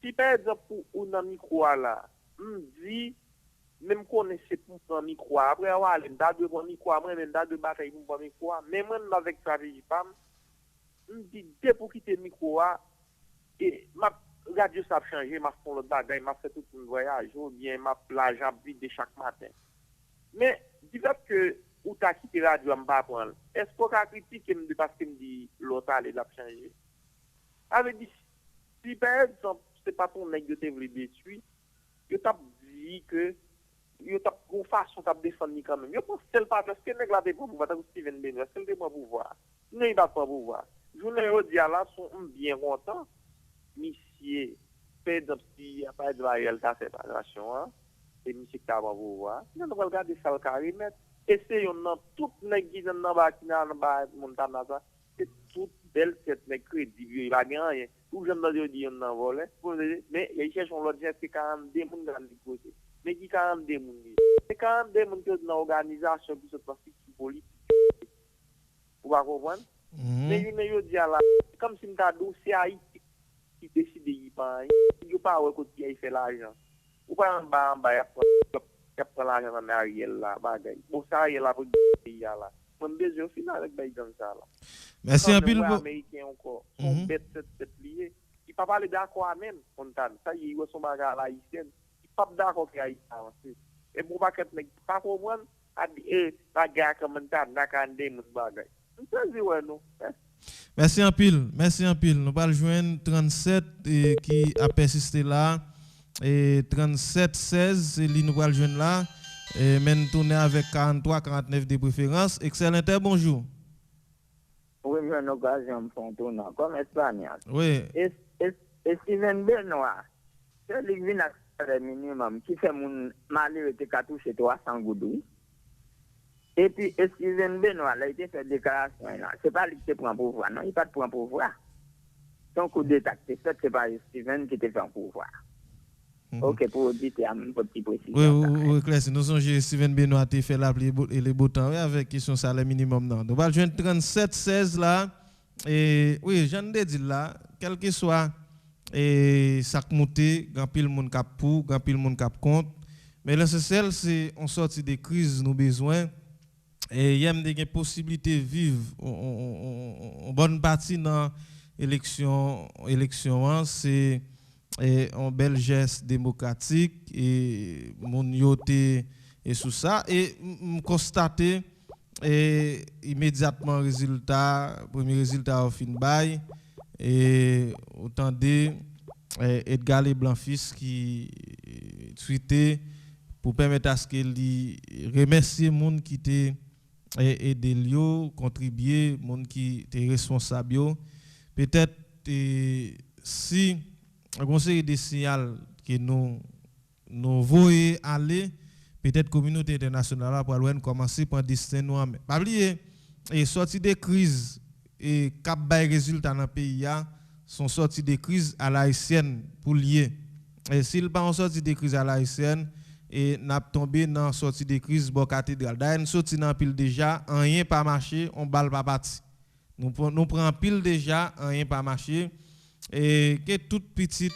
si par exemple, ou dans micro là, dit, même connaissez pour un micro, après avoir les dates de bon micro, moi, les dates de bataille pour un micro, mais même avec stratégie, PAM, dit, dès pour quitter le micro, et ma radio ça a changé, ma fond le bagage, m'a fait tout un voyage, ou bien ma plage à vide chaque matin. Mais, du fait que, ou t'as quitté la radio, m'pas prendre, est-ce qu'on a critiqué parce qu'il me dit, l'autre, il a changé? Avec dit, si par exemple, c'est pas ton nègre qui te voulu détruire, yo t'a dit que yo t'a une façon t'a défendre quand même. Yo pense tel pas parce que nègre la pas pouvoir t'as Steven Benoit, c'est le pouvoir. Non, il va pas pouvoir. Journée au dia là sont bien contents. Monsieur par exemple si y a pas de variel ta séparation hein et monsieur t'a pas pouvoir. Non, on va regarder ça le carré mettre essayons dans toute nègre qui dans bakina dans Montana ça, c'est toute belle cette nègre crédit, il va gagner. Ou j'aime pas dire on volé mais il cherche on l'autre c'est 42 monde dans le côté mais qui 42 monde c'est 42 monde qui dans organisation qui se passe politique vous va comprendre mais il dit là comme si m'ta dossier Haïti qui décide y pas il pas ouais côté il fait l'argent ou pas en bas il prend l'argent dans Ariel là bagay bon ça il là pour pays là mon besoin final avec bail comme ça là. Merci un pile. Américain encore. Son bête lié. Il pas parler d'accord même Fontane. Ça y est, son bagage haïtien. Il pas d'accord avec haïtien. Et pour pas que pas comprendre a dit la guerre comme Fontane n'a qu'un démon bagage. C'est ça ouais non. Merci un pile. Nous allons joindre 37 qui a persisté là et 37 16 et nous allons joindre là. Et maintenant tourner avec 43-49 de préférence. Excellent, bonjour. Oui, j'ai une occasion de faire tourner comme espagnol. Oui. Et Steven Benoit, c'est lui qui vient à le minimum, qui fait mon malheur qui a touché 300 goudou. Et puis Steven Benoit, il a été fait déclaration là. C'est pas lui qui prend pouvoir, non, il pas de prend pouvoir. Son coup d'état, c'est pas Steven qui te fait un pouvoir. Ok, pour dire un petit précision. Oui, clair. Nous sommes Steven Benoit qui fait l'appeler et les beaux temps avec question salaire minimum. Non. Nous allons joindre 37-16 là. Et oui, j'en ai dit là, quel que soit ça monté, grand pile monde cap pour, grand pile monde cap contre. Mais l'essentiel, c'est on sortit des crises, nous besoin. Et il y a des possibilités de vivre en bonne partie dans l'élection, c'est un bel geste démocratique et mon yoté et sous ça et constater immédiatement premier résultat au fin bail et autant de Edgar Leblanc-Fils qui tweeté pour permettre à ce qu'il remercier monde qui t'a aidé lui contribuer monde qui était responsable peut-être si un conseil des signaux que nous voyons aller, peut-être la communauté internationale pour commencer par distinguer nous-mêmes. Pas oublier, et sortir des crises et cap bay résultat dans le pays sont sortis des crises à la haïtienne pour lier. Et s'il pas en sorti des crises à la haïtienne et n'a tombé dans sortie des crises bon cathédrale. D'ailleurs sorti dans pile déjà, rien pas marché, on balle pas parti. Nous prend pile déjà, rien pas marché. Et que toute petite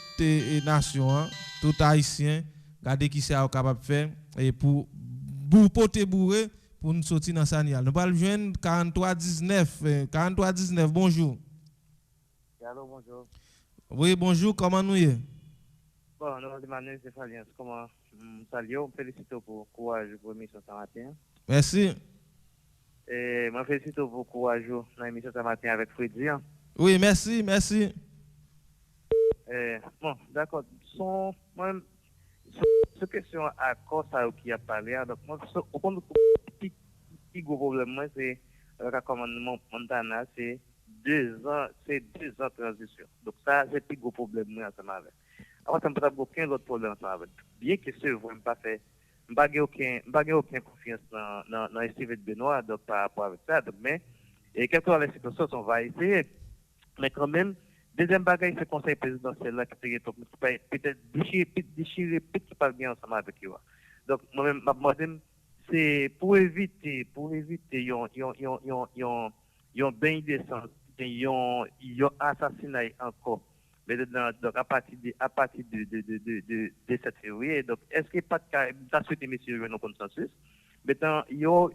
nation, tout haïtien, regardez qui c'est capable de faire et pour porter bourré pour nous sortir dans Sanial. Nous allons joindre 43-19. 43-19, bonjour. Allô, bonjour. Oui, bonjour, comment nous y est? Bon, nous demandons c'est Fabien, comment salut, félicite pour le courage pour l'émission ce matin. Merci. Et moi félicite pour le courage dans l'émission ce matin avec Freddy. Oui, merci. Bon, d'accord. Cette question à cause de qui a parlé, donc moi, le petit gros problème, c'est le commandement Montana, c'est 2 ans de transition. Donc ça, c'est le plus gros problème ensemble avec. Alors, ça ne peut pas aucun autre problème avec. Bien que ce soit pas fait, je n'ai aucune confiance dans Steven Benoît donc, par rapport à ça. Donc, mais, et quelles que soient les situations, on va essayer. Mais quand même, deuxième bagage, c'est le conseil présidentiel là, qui peut-être déchirer petit pas bien ensemble avec eux. Donc, moi-même, c'est pour éviter yon bain d'essence, yon assassinat encore. Mais donc à partir de 7 février, donc est-ce que pas de souhaité messieurs un consensus? Maintenant, yo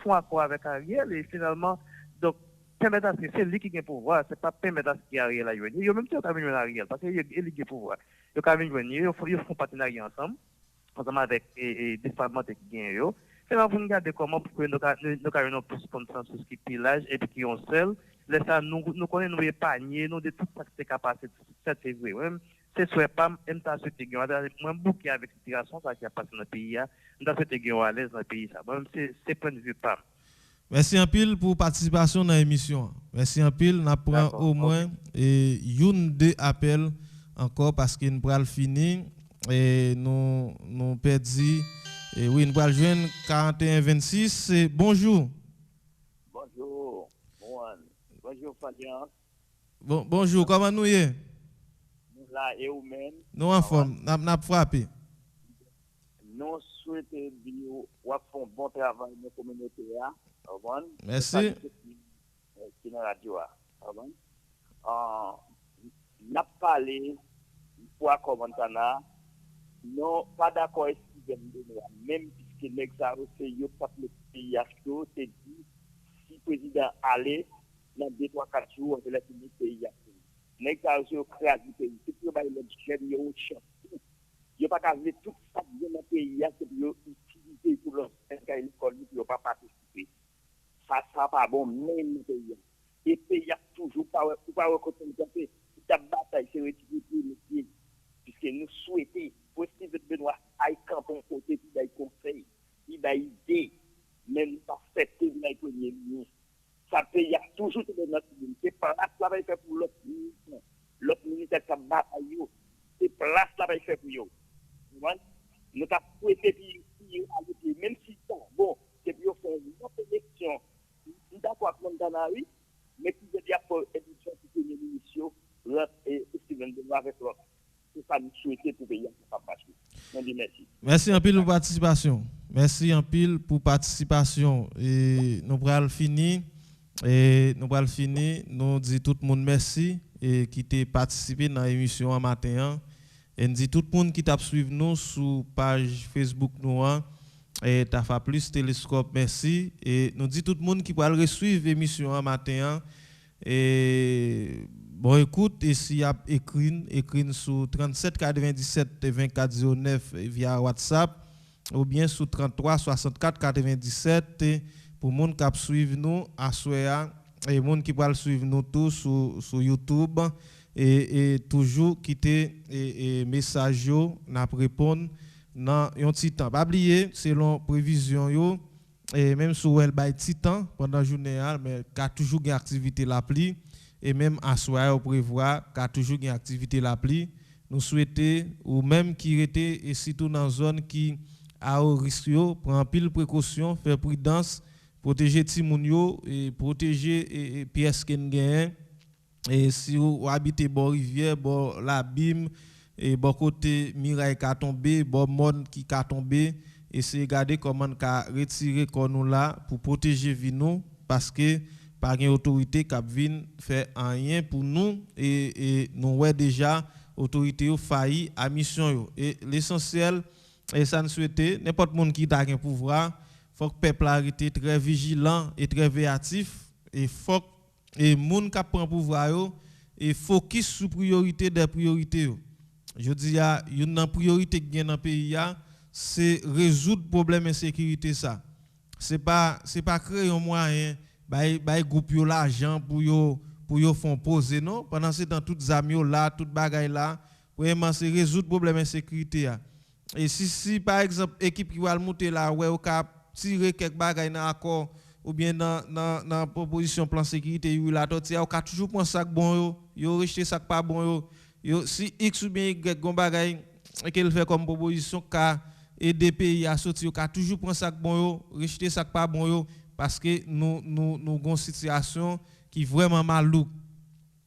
font accord avec Ariel et finalement donc permettre à c'est lui qui a le pouvoir, c'est pas permettre à ce qu'il Ariel a eu. Yo même temps quand même Ariel parce qu'il a le pouvoir. Yo quand même ils font partenariat ensemble avec des parlementaires qui gagnent yo. Finalement vous regardez comment pour que nous avons plus consensus qui pillage et puis qui ont seul. Laisse ça nous connaissons nous épargner nous de tout ça qui est capable 7 février. C'est soit pas même ta souhaité gagner moi bouquet avec situation ça qui a passé dans le pays là, nous souhaité gagner à l'aise dans le pays ça. Même c'est point de vue pas. Merci en pile pour participation dans l'émission. Merci en pile, n'a prend au moins une deux appels encore parce qu'il nous pral finir et nous perdu et oui nous pral joindre 41 26 bonjour. Bonjour. Bonjour Fabien. Bonjour, comment nous y? Nous là et vous même. Nous en forme, n'a frappé. Nous souhaitons dire ou font bon travail dans la communauté là. Merci. Qui dans la radio n'a parlé pour Montana. Non, pas d'accord avec même puisque l'examen c'est yo pas le pays acheto, c'est dit si président allait dans 2-3-4 jours on va laisser le pays acheto. L'examen c'est créer du pays, c'est pour bailler le jeune yo chef. Yo pas caser tout ça dans le pays c'est pour utiliser pour l'école pour pas participer. Ça pas bon même le pays. Et pays a toujours pas reconnaître la bataille c'est retirer le puisque nous souhaitons pour Steven Benoît aille camper un côté puis d'aille conseil, il a idée même pas fait le premier ministre. Ça pays a toujours de notre c'est pas là ça va faire pour l'autre ministre qui bataille c'est place là va faire pour eux. Nous t'a souhaité puis même si ça bon c'est pour faire une autre élection d'accord Montana oui mais puis je dis pour élection pour premier ministre et Steven Benoît avec l'autre. C'est ça nous souhaiter pour payer ça passer. Merci. Merci en pile pour participation. Merci en pile pour participation et nous pral finir nous dit tout le monde merci et qui t'a participé dans l'émission en matin et nous dit tout le monde qui t'a suivi nous sur page Facebook nous et t'as fait plus télescope merci et nous dit tout le monde qui va suivre l'émission en matin et bon écoute ici a écrit sur 37 97 24 09 via WhatsApp ou bien sur 33 64 97 pour monde qui suivre nous à soya et monde qui va suivre nous tous sur YouTube et toujours quitter et message yo n'a répondre dans un petit temps pas oublier selon prévision yo et même sur elle by petit temps pendant journée mais qu'a toujours une activité la pluie et même à soir on prévoit qu'a toujours une activité la pluie nous souhaiter ou même qui était et surtout dans zone qui a au risque prend pile précaution faire prudence protéger ti moun yo et protéger pièces qu'en gagne et si vous habitez bord rivière bord l'abîme et bon côté miraille qui a tombé bon monde qui a tombé et c'est regarder comment qu'a retirer nous là pour protéger vie nous parce que par une autorité qui vient faire rien pour nous et nous ouais déjà autorité yo failli à mission yo et l'essentiel et ça nous souhaiter n'importe monde qui a un pouvoir faut que peuple arrête très vigilant et très véatif et faut et monde qui prend pouvoir yo et focus sur priorité des priorités yo. Je dis a une priorité qui dans pays a c'est résoudre problème insécurité ça. C'est pas créer un moyen bay groupe yo l'argent pour yo font poser non pendant c'est dans toutes amis là toute bagaille là vraiment c'est résoudre problème insécurité a. Et si par exemple équipe qui va monter là ouais au cap tirer quelques bagaille dans accord ou bien dans proposition plan sécurité yo là toi tu as toujours prend sac bon yo rejeter sac pas bon yo Si X ou bien Y gon bagay qu'elle fait comme proposition ka aider pays à sortir ka toujours prendre ça bon yo, rejeter ça pas bon yo parce que nous gon situation qui vraiment malouk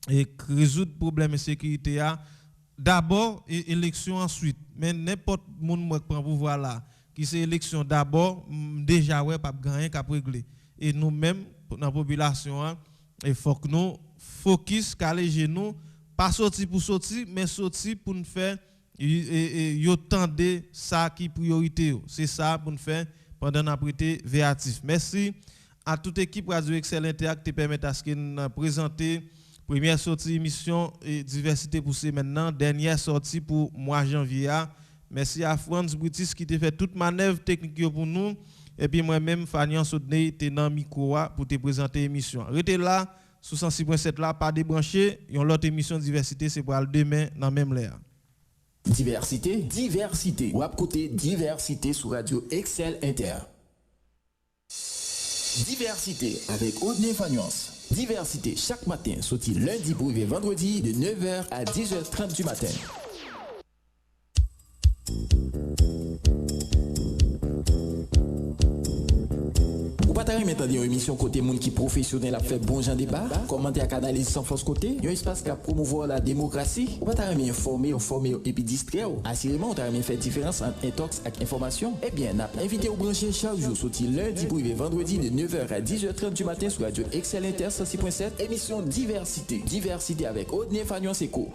et résoudre problème de sécurité a d'abord et élection ensuite mais n'importe monde qui prend pouvoir là qui c'est élection d'abord déjà ouais pas gagner cap régler et nous même dans la population il faut que nous focus caler genoux pas sortir pour sortir mais sortir pour nous faire yo tendre ça qui priorité c'est ça pour nous faire pendant n'a prêter véatif. Merci à toute équipe Radio Excel Inter qui permet à ce que nous présenter première sortie émission et diversité pour ce maintenant dernière sortie pour mois janvier. Merci à Franz Brutis qui te fait toute manœuvre technique pour nous et puis moi-même Fanian Sodney t'es dans micro pour te présenter l'émission. Restez là sur 106.7 là pas débranché, une autre émission diversité c'est pour demain dans même l'heure. Diversité. Ou à côté diversité sur Radio Excel Inter. Diversité avec Audney Fagnuance. Diversité chaque matin, sorti lundi pour arriver vendredi de 9h à 10h30 du matin. Ou pas t'arrêter maintenant une émission côté monde qui professionnel a fait bon genre débat, commenter à canaliser sans force côté, un espace qui a promouvoir la démocratie. Ou pas t'arrêter informer et puis distraire. Assurément, on t'arrêter faire différence entre intox et information. Eh bien, n'a invité au brancher chaque jour sorti lundi pour arriver vendredi de 9h à 10h30 du matin sur Radio Excel Inter 106.7, émission Diversité. Diversité avec Audney Fagnon Seco.